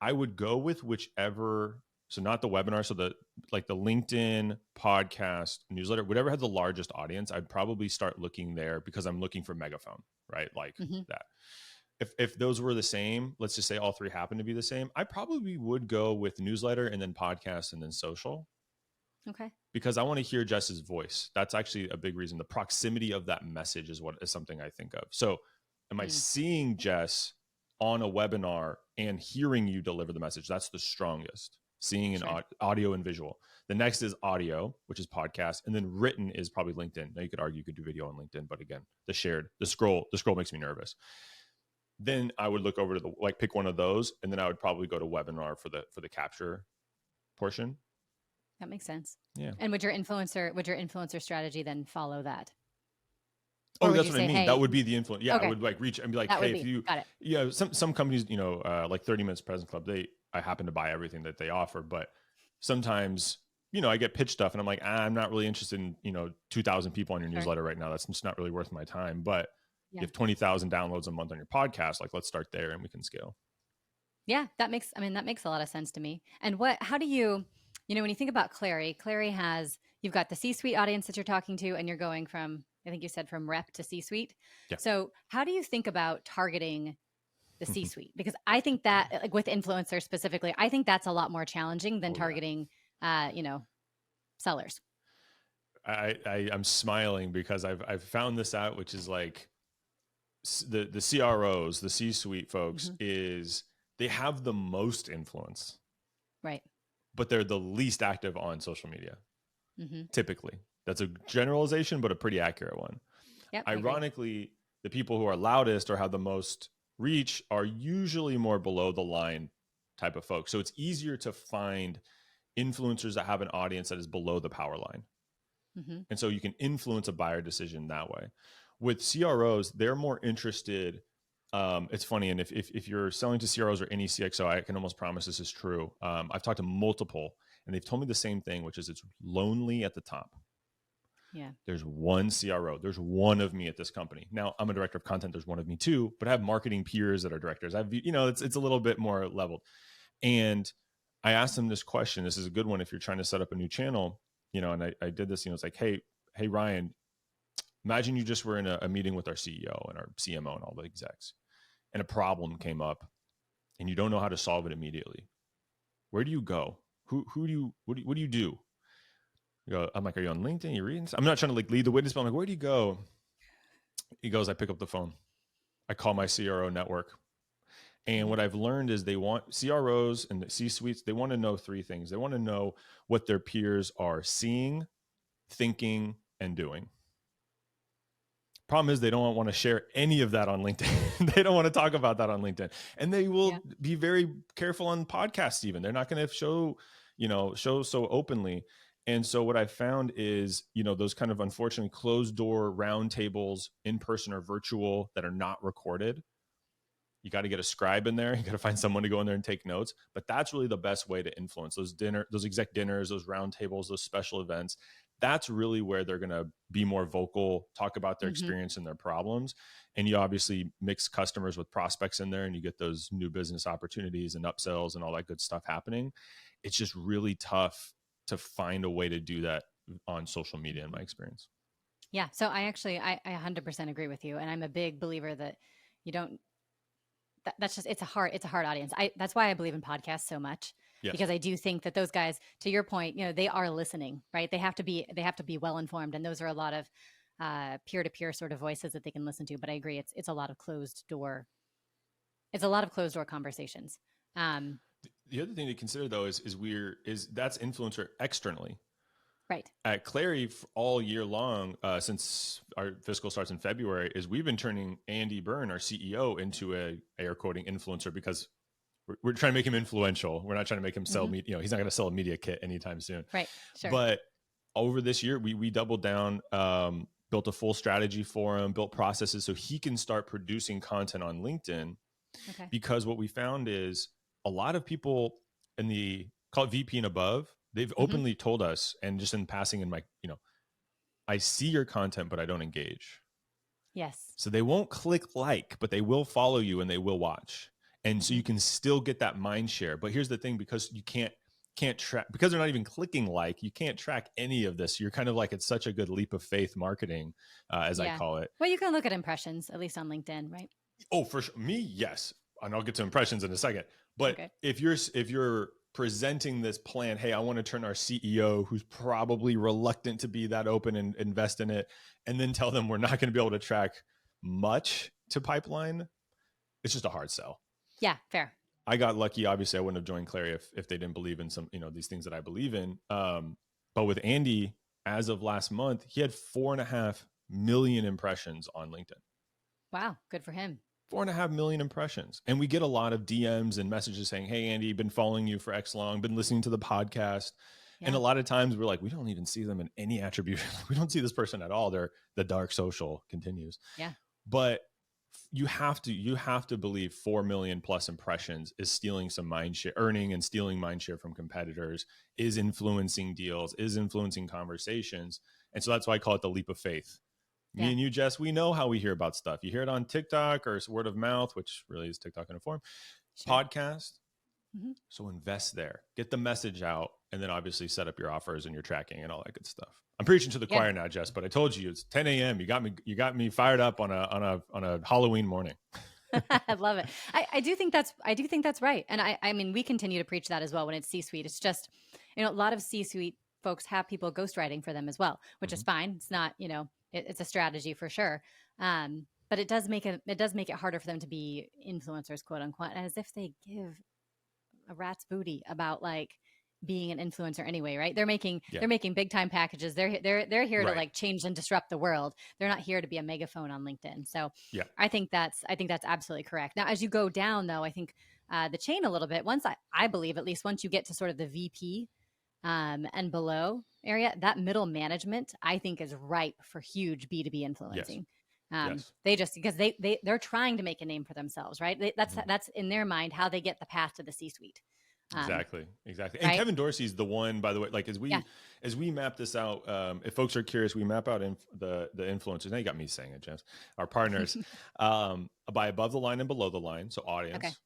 [SPEAKER 2] I would go with whichever, so not the webinar. So the LinkedIn podcast newsletter, whatever had the largest audience, I'd probably start looking there because I'm looking for megaphone, right? Like that. If those were the same, let's just say all three happen to be the same, I probably would go with newsletter and then podcast and then social.
[SPEAKER 1] Okay.
[SPEAKER 2] Because I want to hear Jess's voice. That's actually a big reason. The proximity of that message is something I think of. So am I seeing Jess on a webinar and hearing you deliver the message? That's the strongest. Seeing an audio and visual. The next is audio, which is podcast. And then written is probably LinkedIn. Now you could argue you could do video on LinkedIn, but again, the scroll makes me nervous. Then I would look over to pick one of those. And then I would probably go to webinar for the capture portion.
[SPEAKER 1] That makes sense.
[SPEAKER 2] Yeah.
[SPEAKER 1] And would your influencer strategy then follow that?
[SPEAKER 2] Oh, that's what I mean. Hey, that would be the influence. Yeah,
[SPEAKER 1] okay.
[SPEAKER 2] I would reach and be like, hey, if you, some companies, like 30 Minutes Presence Club, I happen to buy everything that they offer, but sometimes, I get pitch stuff and I'm like, I'm not really interested in, 2,000 people on your newsletter right now. That's just not really worth my time. But you have 20,000 downloads a month on your podcast. Like, let's start there and we can scale.
[SPEAKER 1] Yeah, that makes a lot of sense to me. And how do you, when you think about Clari has, you've got the C-suite audience that you're talking to, and you're going from, I think you said from rep to C-suite.
[SPEAKER 2] Yeah.
[SPEAKER 1] So how do you think about targeting the C-suite? Because I think that, like with influencers specifically, I think that's a lot more challenging than targeting, sellers.
[SPEAKER 2] I'm smiling because I've found this out, which is like the CROs, the C-suite folks, is they have the most influence,
[SPEAKER 1] right?
[SPEAKER 2] But they're the least active on social media.
[SPEAKER 1] Mm-hmm.
[SPEAKER 2] Typically, that's a generalization, but a pretty accurate one.
[SPEAKER 1] Yep,
[SPEAKER 2] ironically, the people who are loudest or have the most reach are usually more below the line type of folks. So it's easier to find influencers that have an audience that is below the power line. Mm-hmm. And so you can influence a buyer decision that way. With CROs, they're more interested. It's funny. And if you're selling to CROs or any CXO, I can almost promise this is true. I've talked to multiple and they've told me the same thing, which is it's lonely at the top.
[SPEAKER 1] Yeah.
[SPEAKER 2] There's one CRO. There's one of me at this company. Now I'm a director of content. There's one of me too, but I have marketing peers that are directors. It's a little bit more leveled. And I asked them this question. This is a good one if you're trying to set up a new channel, and I did this, it's like, hey, Ryan, imagine you just were in a meeting with our CEO and our CMO and all the execs, and a problem came up and you don't know how to solve it immediately. Where do you go? What do you do? I'm like, are you on LinkedIn? You reading? I'm not trying to like lead the witness, but I'm like, where do you go? He goes, I pick up the phone. I call my CRO network. And what I've learned is they want CROs and the C-suites, they want to know three things. They want to know what their peers are seeing, thinking, and doing. Problem is they don't want to share any of that on LinkedIn. They don't want to talk about that on LinkedIn. And they will be very careful on podcasts even. They're not going to show so openly. And so what I found is, those kind of unfortunately closed door roundtables, in person or virtual, that are not recorded. You got to get a scribe in there. You got to find someone to go in there and take notes. But that's really the best way to influence those exec dinners, those roundtables, those special events. That's really where they're going to be more vocal, talk about their experience and their problems. And you obviously mix customers with prospects in there, and you get those new business opportunities and upsells and all that good stuff happening. It's just really tough to find a way to do that on social media, in my experience.
[SPEAKER 1] Yeah. So I 100% agree with you. And I'm a big believer that you don't, that's just, it's a hard audience. That's why I believe in podcasts so much, because I do think that those guys, to your point, they are listening, right? They have to be well-informed. And those are a lot of peer-to-peer sort of voices that they can listen to. But I agree. It's a lot of closed door. It's a lot of closed door conversations.
[SPEAKER 2] The other thing to consider though is that's influencer externally.
[SPEAKER 1] Right.
[SPEAKER 2] At Clari all year long, since our fiscal starts in February, is we've been turning Andy Byrne, our CEO, into a air quoting influencer, because we're trying to make him influential. We're not trying to make him sell media. He's not going to sell a media kit anytime soon.
[SPEAKER 1] Right. Sure.
[SPEAKER 2] But over this year, we doubled down, built a full strategy for him, built processes so he can start producing content on LinkedIn. Okay. Because what we found is a lot of people in the, call it VP and above, they've openly told us, and just in passing, in my, I see your content, but I don't engage.
[SPEAKER 1] Yes.
[SPEAKER 2] So they won't click like, but they will follow you and they will watch. And so you can still get that mind share. But here's the thing, because you can't track, because they're not even clicking like, you can't track any of this. You're kind of like, it's such a good leap of faith marketing, as I call it.
[SPEAKER 1] Well, you can look at impressions, at least on LinkedIn, right?
[SPEAKER 2] Oh, for sure. Me, yes. And I'll get to impressions in a second. But if you're presenting this plan, hey, I want to turn our CEO, who's probably reluctant to be that open and invest in it, and then tell them we're not going to be able to track much to pipeline, it's just a hard sell.
[SPEAKER 1] Yeah, fair.
[SPEAKER 2] I got lucky. Obviously, I wouldn't have joined Clari if they didn't believe in some, these things that I believe in. But with Andy, as of last month, he had 4.5 million impressions on LinkedIn.
[SPEAKER 1] Wow, good for him.
[SPEAKER 2] 4.5 million impressions. And we get a lot of DMs and messages saying, hey, Andy, been following you for X long, been listening to the podcast. Yeah. And a lot of times we're like, we don't even see them in any attribution. We don't see this person at all. The dark social continues.
[SPEAKER 1] Yeah.
[SPEAKER 2] But you have to believe 4 million plus impressions is stealing some mind share, earning and stealing mind share from competitors, is influencing deals, is influencing conversations. And so that's why I call it the leap of faith. Me and you, Jess, we know how we hear about stuff. You hear it on TikTok or word of mouth, which really is TikTok in a form, podcast. Mm-hmm. So invest there, get the message out, and then obviously set up your offers and your tracking and all that good stuff. I'm preaching to the choir now, Jess, but I told you it's 10 a.m. You got me fired up on a Halloween morning.
[SPEAKER 1] I love it. I do think that's right. And I mean, we continue to preach that as well when it's C-suite. It's just, a lot of C-suite folks have people ghostwriting for them as well, which is fine. It's not, it's a strategy for sure. But it does make it harder for them to be influencers, quote unquote, as if they give a rat's booty about like being an influencer anyway, right? They're making big time packages. They're here to like change and disrupt the world. They're not here to be a megaphone on LinkedIn. So I think that's absolutely correct. Now, as you go down though, I think the chain a little bit, once I believe at least once you get to sort of the VP and below area, that middle management, I think is ripe for huge B2B influencing. They just, because they're trying to make a name for themselves, right? That's in their mind how they get the path to the C-suite.
[SPEAKER 2] Exactly. And Kevin Dorsey's the one, by the way, like as we map this out, if folks are curious, we map out the influencers. Now you got me saying it, James, our partners, by above the line and below the line. So audience,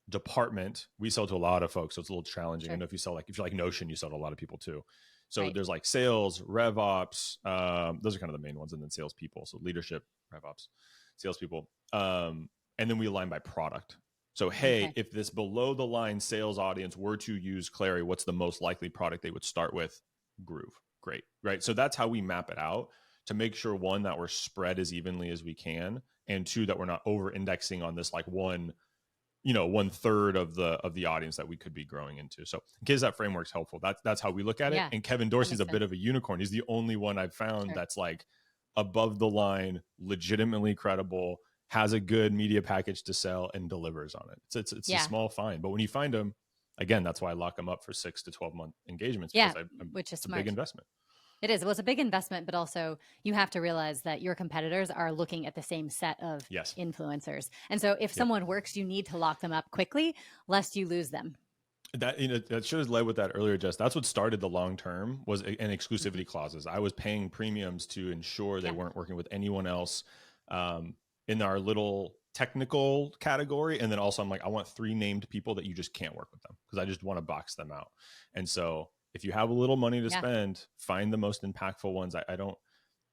[SPEAKER 2] department, we sell to a lot of folks. So it's a little challenging. I know if you're like Notion, you sell to a lot of people too. So there's like sales, rev ops. Those are kind of the main ones. And then salespeople. So leadership, rev ops, salespeople. And then we align by product. So, hey, if this below the line sales audience were to use Clari, what's the most likely product they would start with? Groove. Great. Right. So that's how we map it out to make sure, one, that we're spread as evenly as we can. And two, that we're not over indexing on this like one third of the audience that we could be growing into. So in case that framework's helpful, that's how we look at it. And Kevin Dorsey's a bit of a unicorn. He's the only one I've found that's like above the line, legitimately credible, has a good media package to sell, and delivers on it. It's a small find, but when you find them, again, that's why I lock them up for 6 to 12 month engagements.
[SPEAKER 1] Which is
[SPEAKER 2] smart. A big investment.
[SPEAKER 1] It is. Well, it's a big investment, but also you have to realize that your competitors are looking at the same set of influencers. And so if someone works, you need to lock them up quickly, lest you lose them.
[SPEAKER 2] That should have led with that earlier, Jess. That's what started the long term was an exclusivity clauses. I was paying premiums to ensure they weren't working with anyone else in our little technical category. And then also I'm like, I want 3 named people that you just can't work with them because I just want to box them out. And so if you have a little money to spend, find the most impactful ones.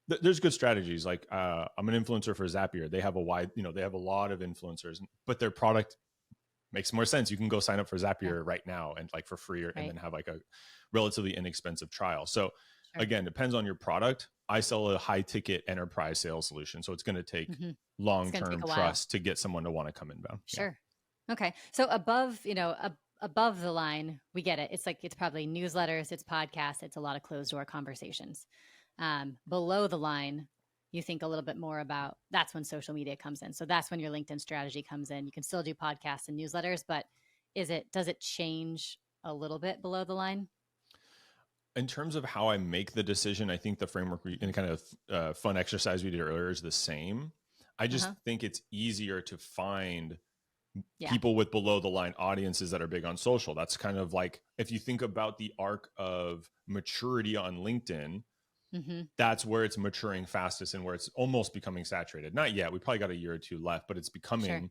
[SPEAKER 2] There's good strategies. Like I'm an influencer for Zapier. They have they have a lot of influencers, but their product makes more sense. You can go sign up for Zapier right now and like for free, and then have like a relatively inexpensive trial. So again, depends on your product. I sell a high ticket enterprise sales solution. So it's going to take long-term trust to get someone to want to come inbound.
[SPEAKER 1] Sure. Yeah. Okay. So above the line, we get it. It's probably newsletters, it's podcasts, it's a lot of closed door conversations. Below the line, you think a little bit more about, that's when social media comes in. So that's when your LinkedIn strategy comes in. You can still do podcasts and newsletters, but does it change a little bit below the line?
[SPEAKER 2] In terms of how I make the decision, I think the framework and kind of fun exercise we did earlier is the same. I just think it's easier to find people with below the line audiences that are big on social. That's kind of like, if you think about the arc of maturity on LinkedIn, that's where it's maturing fastest and where it's almost becoming saturated. Not yet. We probably got a year or 2 left, but it's becoming.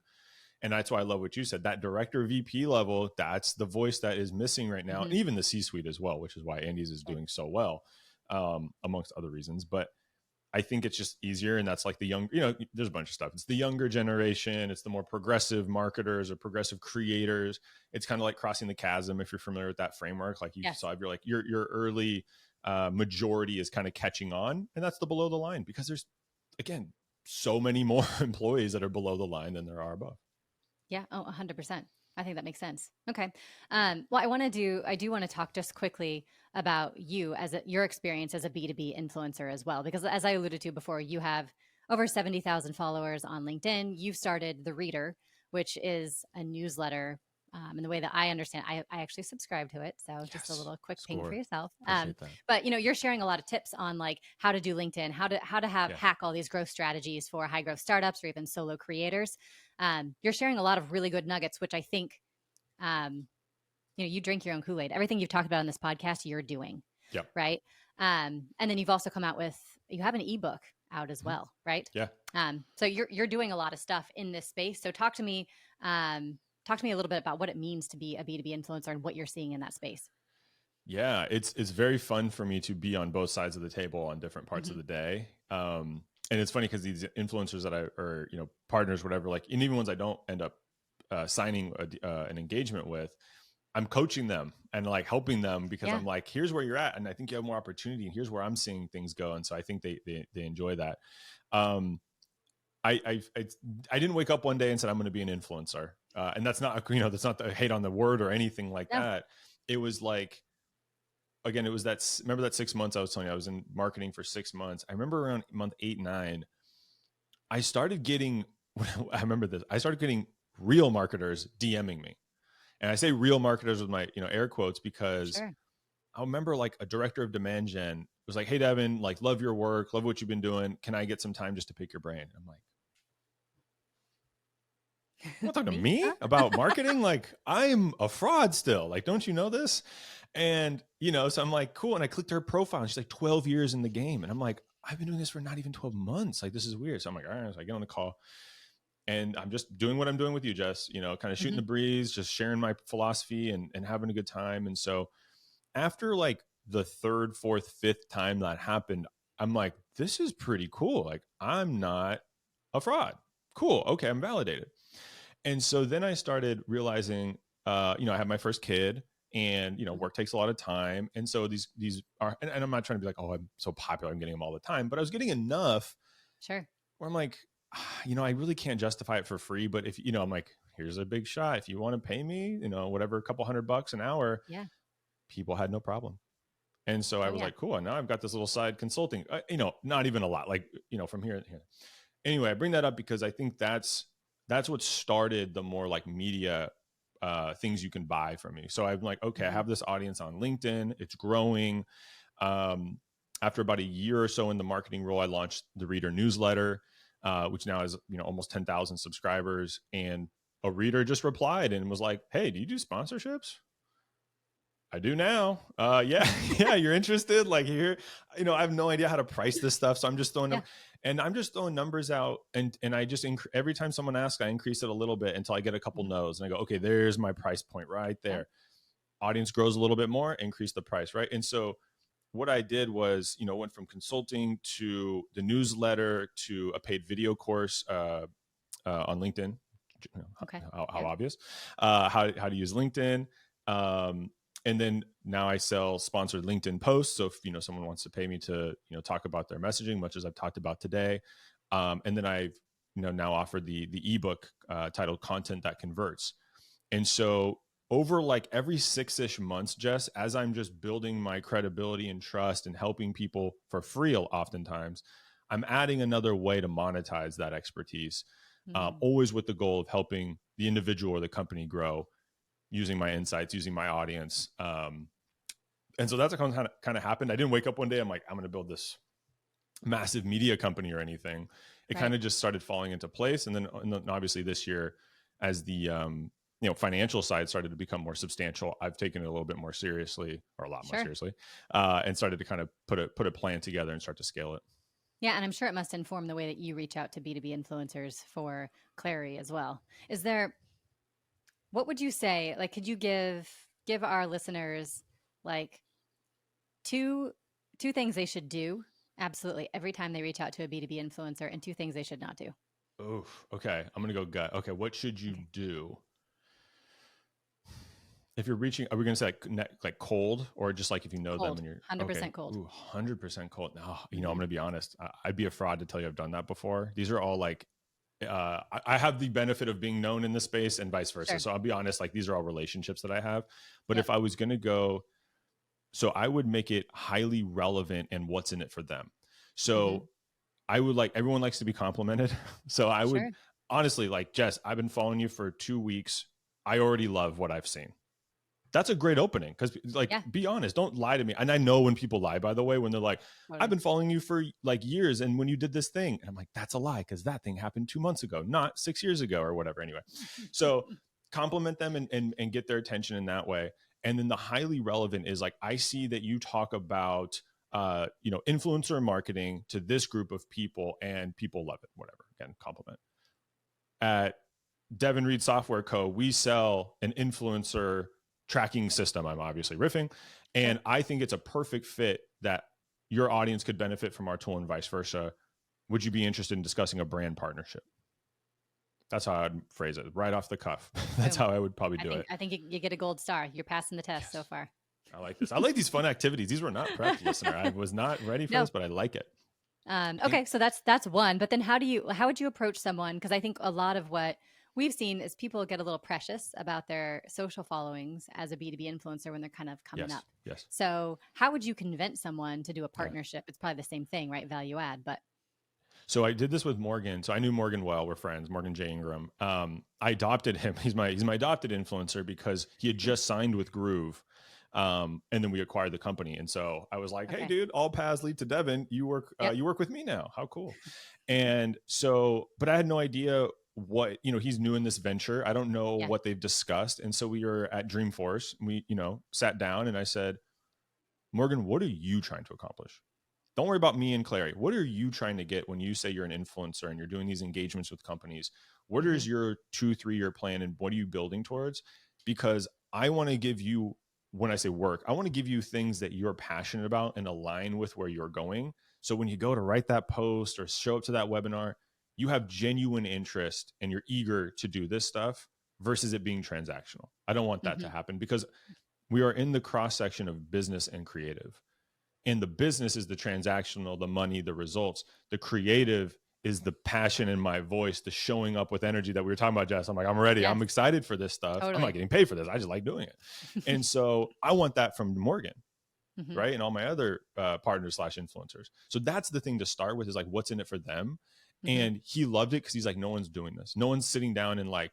[SPEAKER 2] And that's why I love what you said, that director VP level, that's the voice that is missing right now. And even the C-suite as well, which is why Andy's is doing so well, amongst other reasons. But I think it's just easier. And that's like the young, there's a bunch of stuff. It's the younger generation. It's the more progressive marketers or progressive creators. It's kind of like crossing the chasm. If you're familiar with that framework, like you saw, if you're like your early majority is kind of catching on, and that's the below the line, because there's, again, so many more employees that are below the line than there are above.
[SPEAKER 1] Yeah. Oh, 100%. I think that makes sense. Okay. Well, I do want to talk just quickly about you your experience as a B2B influencer as well, because as I alluded to before, you have over 70,000 followers on LinkedIn. You've started The Reader, which is a newsletter. And the way that I understand, I actually subscribe to it. So just a little quick ping for yourself. But you're sharing a lot of tips on like how to do LinkedIn, how to hack all these growth strategies for high growth startups or even solo creators. You're sharing a lot of really good nuggets, which I think, you drink your own Kool-Aid. Everything you've talked about on this podcast, you're doing.
[SPEAKER 2] Yep.
[SPEAKER 1] Right. And then you've also come out with, you have an ebook out as well, right?
[SPEAKER 2] Yeah.
[SPEAKER 1] So you're doing a lot of stuff in this space. So talk to me a little bit about what it means to be a B2B influencer and what you're seeing in that space.
[SPEAKER 2] Yeah, it's very fun for me to be on both sides of the table on different parts of the day. And it's funny because these influencers that or partners, whatever, like, and even ones I don't end up signing an engagement with, I'm coaching them and like helping them because I'm like, here's where you're at, and I think you have more opportunity, and here's where I'm seeing things go, and so I think they enjoy that. I didn't wake up one day and said I'm going to be an influencer, and that's not that's not the hate on the word or anything like that. It was like, again, it was remember that 6 months I was telling you I was in marketing for 6 months. I remember around month 8, 9, I started getting real marketers DMing me. And I say real marketers with my, air quotes, because I remember like a director of demand gen was like, "Hey, Devin, like, love your work, love what you've been doing. Can I get some time just to pick your brain?" I'm like, "You want to talk to me about marketing? Like, I'm a fraud still. Like, don't you know this?" And, so I'm like, cool. And I clicked her profile and she's like 12 years in the game. And I'm like, I've been doing this for not even 12 months. Like, this is weird. So I'm like, all right. So I get on the call and I'm just doing what I'm doing with you, Jess, kind of shooting the breeze, just sharing my philosophy and having a good time. And so after like the third, fourth, fifth time that happened, I'm like, this is pretty cool. Like, I'm not a fraud. Cool. Okay. I'm validated. And so then I started realizing, I had my first kid, and work takes a lot of time, and so these are, and I'm not trying to be like, oh, I'm so popular, I'm getting them all the time, but I was getting enough where I'm like, I really can't justify it for free, but if I'm like, here's a big shot, if you want to pay me whatever, a couple $100 an hour, people had no problem. And so I was like, cool, and now I've got this little side consulting, not even a lot, like from here. Anyway, I bring that up because I think that's what started the more like media things you can buy from me. So I'm like, okay, I have this audience on LinkedIn. It's growing. After about a year or so in the marketing role, I launched the Reader newsletter, which now has, almost 10,000 subscribers. And a reader just replied and was like, "Hey, do you do sponsorships?" "I do now." Yeah, yeah, you're interested? Like, here, I have no idea how to price this stuff. So I'm just throwing them. And I'm just throwing numbers out, and I just every time someone asks, I increase it a little bit until I get a couple no's, and I go, okay, there's my price point right there. Audience grows a little bit more, increase the price, right? And so what I did was, went from consulting to the newsletter to a paid video course on LinkedIn. How obvious? How to use LinkedIn. And then now I sell sponsored LinkedIn posts. So if someone wants to pay me to talk about their messaging, much as I've talked about today, and then I've now offered the ebook titled "Content That Converts." And so over like every 6-ish months, Jess, as I'm just building my credibility and trust and helping people for free, oftentimes, I'm adding another way to monetize that expertise, always with the goal of helping the individual or the company grow, using my insights, using my audience. And so that's kind of happened. I didn't wake up one day, I'm like, I'm going to build this massive media company or anything. It kind of just started falling into place. And then obviously this year, as the financial side started to become more substantial, I've taken it a little bit more seriously, or a lot more seriously, and started to kind of put a plan together and start to scale it.
[SPEAKER 1] Yeah, and I'm sure it must inform the way that you reach out to B2B influencers for Clari as well. What would you say, like, could you give our listeners like two things they should do absolutely every time they reach out to a B2B influencer, and 2 things they should not do?
[SPEAKER 2] Oh, okay. I'm going to go gut. Okay. What should you do? If you're reaching, are we going to say like cold, or just like if you know
[SPEAKER 1] cold.
[SPEAKER 2] them and you're
[SPEAKER 1] 100% cold?
[SPEAKER 2] Ooh, 100% cold. No, I'm going to be honest. I'd be a fraud to tell you I've done that before. These are all like, I have the benefit of being known in the space and vice versa. So I'll be honest, like, these are all relationships that I have. But if I was going to go, so I would make it highly relevant and what's in it for them. So I would like, everyone likes to be complimented. So I would honestly, like, Jess, I've been following you for 2 weeks. I already love what I've seen. That's a great opening, because like, be honest, don't lie to me. And I know when people lie, by the way, when they're like, I've been following you for like years, and when you did this thing, and I'm like, that's a lie, because that thing happened 2 months ago, not 6 years ago or whatever. Anyway, so compliment them and get their attention in that way. And then the highly relevant is like, I see that you talk about influencer marketing to this group of people, and people love it. Whatever. Again, compliment. At Devin Reed Software Co., we sell an influencer tracking system. I'm obviously riffing, and I think it's a perfect fit that your audience could benefit from our tool and vice versa. Would you be interested in discussing a brand partnership? That's how I'd phrase it, right off the cuff. That's how I would probably do it.
[SPEAKER 1] I think you get a gold star. You're passing the test so far.
[SPEAKER 2] I like this. I like these fun activities. These were not prepped, listener. I was not ready for this, but I like it.
[SPEAKER 1] Okay, so that's one. But then how would you approach someone? Because I think a lot of what we've seen is people get a little precious about their social followings as a B2B influencer when they're kind of coming up.
[SPEAKER 2] Yes.
[SPEAKER 1] So how would you convince someone to do a partnership? It's probably the same thing, right? Value add, but.
[SPEAKER 2] So I did this with Morgan. So I knew Morgan well. We're friends, Morgan J. Ingram. I adopted him. He's my adopted influencer because he had just signed with Groove. And then we acquired the company. And so I was like, hey, dude, all paths lead to Devin. You work with me now. How cool. And so, but I had no idea what, he's new in this venture. I don't know what they've discussed. And so we were at Dreamforce. We, sat down and I said, Morgan, what are you trying to accomplish? Don't worry about me and Clari. What are you trying to get when you say you're an influencer and you're doing these engagements with companies? What is your 2-3 year plan and what are you building towards? Because I want to give you, when I say work, I want to give you things that you're passionate about and align with where you're going. So when you go to write that post or show up to that webinar, you have genuine interest and you're eager to do this stuff versus it being transactional. I don't want that to happen because we are in the cross section of business and creative. And the business is the transactional, the money, the results. The creative is the passion in my voice, the showing up with energy that we were talking about, Jess. I'm like, I'm ready. Yes. I'm excited for this stuff. Totally. I'm not getting paid for this. I just like doing it. And so I want that from Morgan, right? And all my other partners / influencers. So that's the thing to start with is like, what's in it for them? And he loved it because he's like, no one's doing this. No one's sitting down and like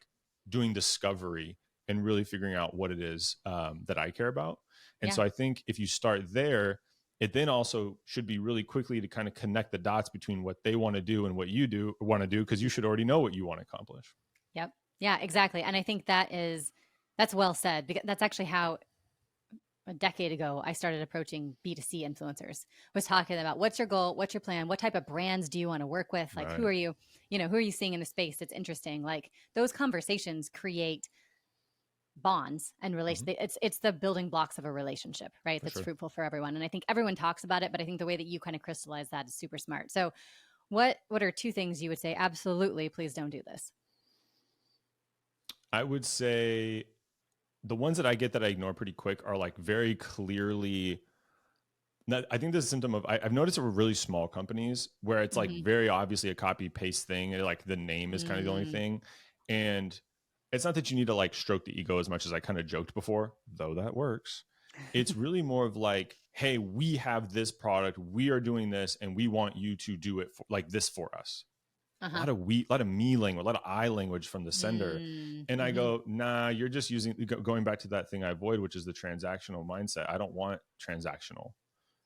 [SPEAKER 2] doing discovery and really figuring out what it is that I care about. And so I think if you start there, it then also should be really quickly to kind of connect the dots between what they want to do and what you want to do, because you should already know what you want to accomplish.
[SPEAKER 1] Yep. Yeah, exactly. And I think that's well said, because that's actually how a decade ago I started approaching B2C influencers, was talking about what's your goal, what's your plan, what type of brands do you want to work with? Like, who are you, who are you seeing in the space that's interesting? Like those conversations create bonds and it's the building blocks of a relationship, right? That's fruitful for everyone. And I think everyone talks about it, but I think the way that you kind of crystallize that is super smart. So what are 2 things you would say, absolutely, please don't do this?
[SPEAKER 2] I would say the ones that I get that I ignore pretty quick are like very clearly, I think this is a symptom of, I've noticed it with really small companies where it's like very obviously a copy paste thing. And like the name is kind of the only thing. And it's not that you need to like stroke the ego as much as I kind of joked before, though that works. It's really more of like, hey, we have this product, we are doing this, and we want you to do it like this for us. A lot of me language, a lot of I language from the sender. And I go, nah, you're just going back to that thing I avoid, which is the transactional mindset. I don't want transactional.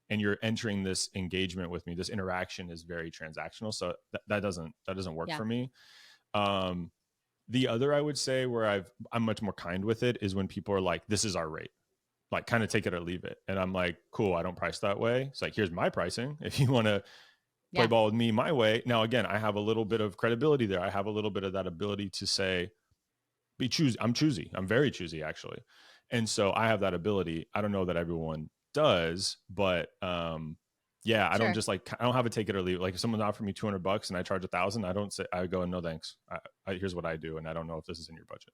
[SPEAKER 2] And you're entering this engagement with me. This interaction is very transactional. So that doesn't work for me. The other, I would say, where I'm much more kind with it is when people are like, this is our rate, like kind of take it or leave it. And I'm like, cool, I don't price that way. It's like, here's my pricing. If you want to play ball with me my way. Now, again, I have a little bit of credibility there. I have a little bit of that ability to say, I'm choosy. I'm very choosy, actually. And so I have that ability. I don't know that everyone does, but I don't just like, I don't have a take it or leave it. Like if someone offered me $200 and I charge $1,000, I go, no, thanks. Here's what I do. And I don't know if this is in your budget.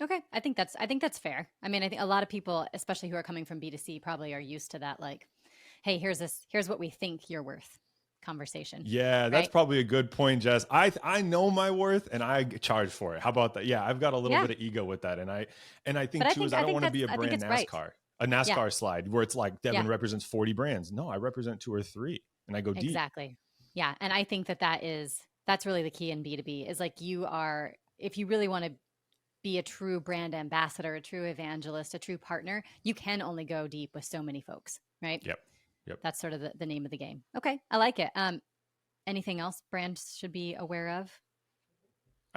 [SPEAKER 1] Okay. I think that's fair. I mean, I think a lot of people, especially who are coming from B2C, probably are used to that. Like, hey, here's what we think you're worth conversation.
[SPEAKER 2] Yeah. That's probably a good point, Jess. I know my worth and I charge for it. How about that? Yeah. I've got a little bit of ego with that. And I think too, I don't want to be a brand NASCAR. A NASCAR slide where it's like Devin represents 40 brands. No, I represent 2 or 3 and I go deep.
[SPEAKER 1] Exactly. Yeah. And I think that's really the key in B2B is like if you really want to be a true brand ambassador, a true evangelist, a true partner, you can only go deep with so many folks, right?
[SPEAKER 2] Yep.
[SPEAKER 1] That's sort of the name of the game. Okay. I like it. Anything else brands should be aware of?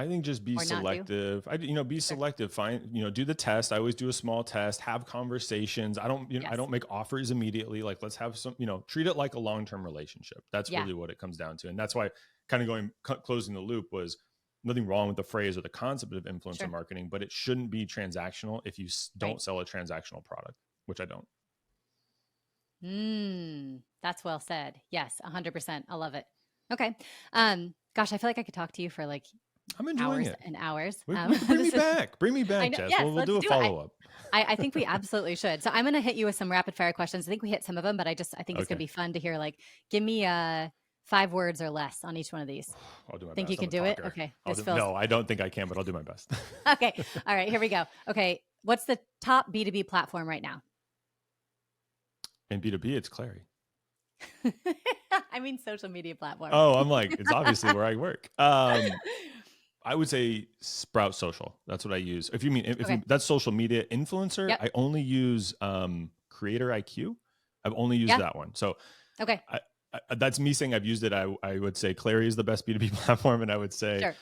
[SPEAKER 2] I think just be selective. Be selective. Find, do the test. I always do a small test, have conversations. I don't make offers immediately. Like, let's have some, treat it like a long-term relationship. That's really what it comes down to. And that's why kind of closing the loop was nothing wrong with the phrase or the concept of influencer marketing, but it shouldn't be transactional if you don't sell a transactional product, which I don't.
[SPEAKER 1] That's well said. Yes, 100%. I love it. Okay. Gosh, I feel like I could talk to you for like
[SPEAKER 2] I'm enjoying
[SPEAKER 1] hours and hours.
[SPEAKER 2] Bring me back. Bring me back, Jess.
[SPEAKER 1] Yes,
[SPEAKER 2] we'll do a follow-up.
[SPEAKER 1] I think we absolutely should. So I'm going to hit you with some rapid fire questions. I think we hit some of them, but I think it's going to be fun to hear, like, give me 5 words or less on each one of these.
[SPEAKER 2] I'll do my best.
[SPEAKER 1] Think you can do it? Okay.
[SPEAKER 2] No, I don't think I can, but I'll do my best.
[SPEAKER 1] Okay. All right, here we go. Okay. What's the top B2B platform right now?
[SPEAKER 2] In B2B, it's Clari.
[SPEAKER 1] I mean, social media platform.
[SPEAKER 2] Oh, I'm like, it's obviously where I work. I would say Sprout Social. That's what I use. If you mean, that's social media influencer, I only use Creator IQ. I've only used that one. So that's me saying I've used it. I would say Clari is the best B2B platform. And I would say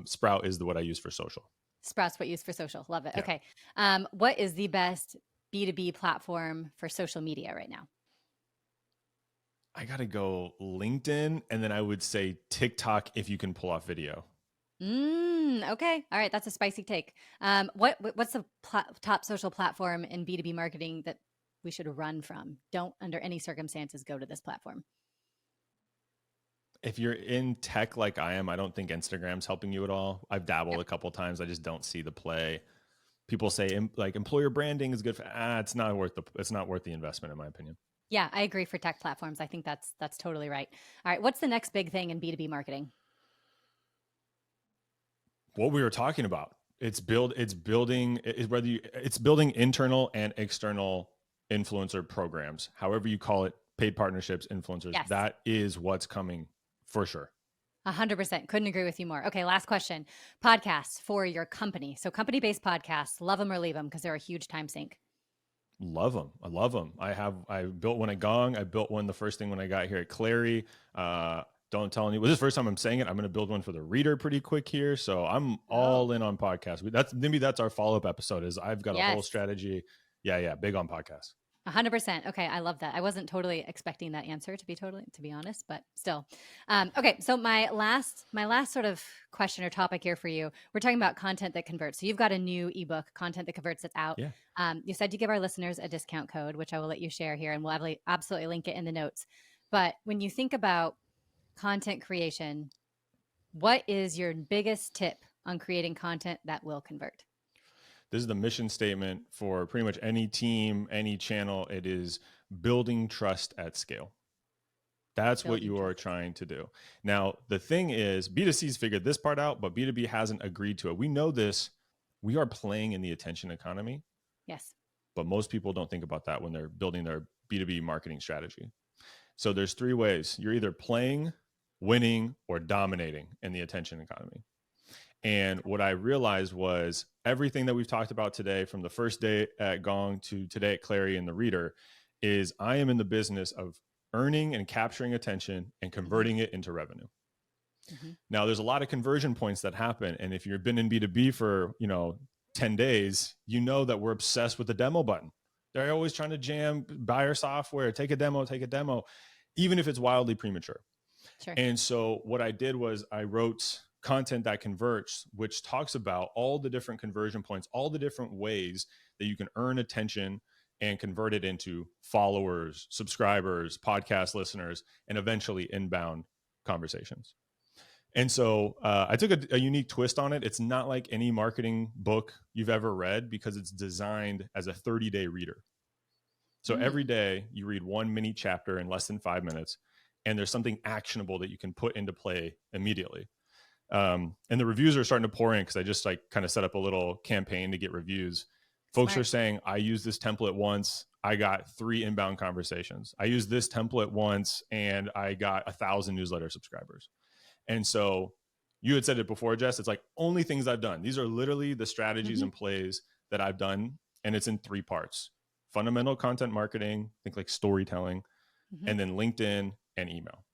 [SPEAKER 2] Sprout is what I use for social.
[SPEAKER 1] Sprout's what you use for social. Love it. Yeah. Okay. What is the best B2B platform for social media right now?
[SPEAKER 2] I got to go LinkedIn. And then I would say TikTok if you can pull off video.
[SPEAKER 1] Okay. All right. That's a spicy take. What's the top social platform in B2B marketing that we should run from? Don't under any circumstances go to this platform.
[SPEAKER 2] If you're in tech like I am, I don't think Instagram's helping you at all. I've dabbled a couple of times. I just don't see the play. People say like employer branding is good for, it's not worth the investment in my opinion.
[SPEAKER 1] Yeah, I agree for tech platforms. I think that's totally right. All right. What's the next big thing in B2B marketing?
[SPEAKER 2] What we were talking about. It's building internal and external influencer programs, however you call it, paid partnerships, influencers. Yes. That is what's coming for sure.
[SPEAKER 1] 100%. Couldn't agree with you more. Okay. Last question. Podcasts for your company. So company-based podcasts, love them or leave them because they're a huge time sink.
[SPEAKER 2] Love them. I love them. I built one at Gong. I built one the first thing when I got here at Clari. Don't tell anyone. This is the first time I'm saying it. I'm going to build one for the reader pretty quick here. So I'm all in on podcasts. Maybe that's our follow-up episode is I've got a whole strategy. Yeah. Big on podcasts.
[SPEAKER 1] 100%. Okay. I love that. I wasn't totally expecting that answer to be honest, but still. Okay. So my last sort of question or topic here for you, we're talking about content that converts. So you've got a new ebook, Content That Converts, that's out. Yeah. You said to give our listeners a discount code, which I will let you share here and we'll absolutely link it in the notes. But when you think about content creation, what is your biggest tip on creating content that will convert?
[SPEAKER 2] This is the mission statement for pretty much any team, any channel. It is building trust at scale. That's what you are trying to do. Now, the thing is, B2C's figured this part out, but B2B hasn't agreed to it. We know this. We are playing in the attention economy.
[SPEAKER 1] Yes.
[SPEAKER 2] But most people don't think about that when they're building their B2B marketing strategy. So there's 3 ways. You're either playing, winning, or dominating in the attention economy. And what I realized was everything that we've talked about today, from the first day at Gong to today at Clari and the reader, is I am in the business of earning and capturing attention and converting it into revenue. Mm-hmm. Now, there's a lot of conversion points that happen. And if you've been in B2B for, 10 days, you know that we're obsessed with the demo button. They're always trying to buy our software, take a demo, even if it's wildly premature. Sure. And so what I did was I wrote Content That Converts, which talks about all the different conversion points, all the different ways that you can earn attention and convert it into followers, subscribers, podcast listeners, and eventually inbound conversations. And so I took a unique twist on it. It's not like any marketing book you've ever read because it's designed as a 30-day reader. So every day you read one mini chapter in less than 5 minutes, and there's something actionable that you can put into play immediately. And the reviews are starting to pour in because I just kind of set up a little campaign to get reviews. Folks are saying, I used this template once, I got 3 inbound conversations. I used this template once and I got 1,000 newsletter subscribers. And so you had said it before, Jess, it's like only things I've done. These are literally the strategies and plays that I've done. And it's in 3 parts: fundamental content marketing, think like storytelling, and then LinkedIn and email.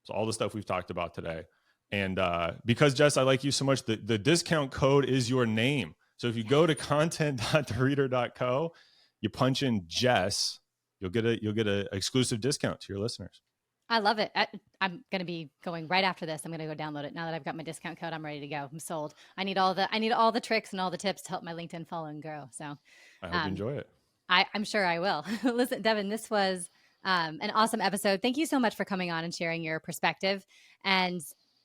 [SPEAKER 2] So all the stuff we've talked about today. And because Jess, I like you so much, the discount code is your name. So if you go to content.thereader.co, you punch in Jess, you'll get a exclusive discount to your listeners.
[SPEAKER 1] I love it. I'm going to be going right after this. I'm going to go download it. Now that I've got my discount code, I'm ready to go. I'm sold. I need all the tricks and all the tips to help my LinkedIn following grow. So
[SPEAKER 2] I hope you enjoy it.
[SPEAKER 1] I'm sure I will. Listen, Devin, this was an awesome episode. Thank you so much for coming on and sharing your perspective. And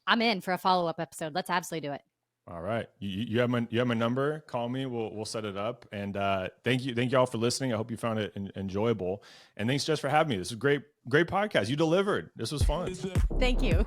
[SPEAKER 1] I'm in for a follow-up episode. Let's absolutely do it.
[SPEAKER 2] All right. You have my number. Call me. We'll set it up. And thank you all for listening. I hope you found it enjoyable. And thanks, Jess, for having me. This is a great podcast. You delivered. This was fun.
[SPEAKER 1] Thank you.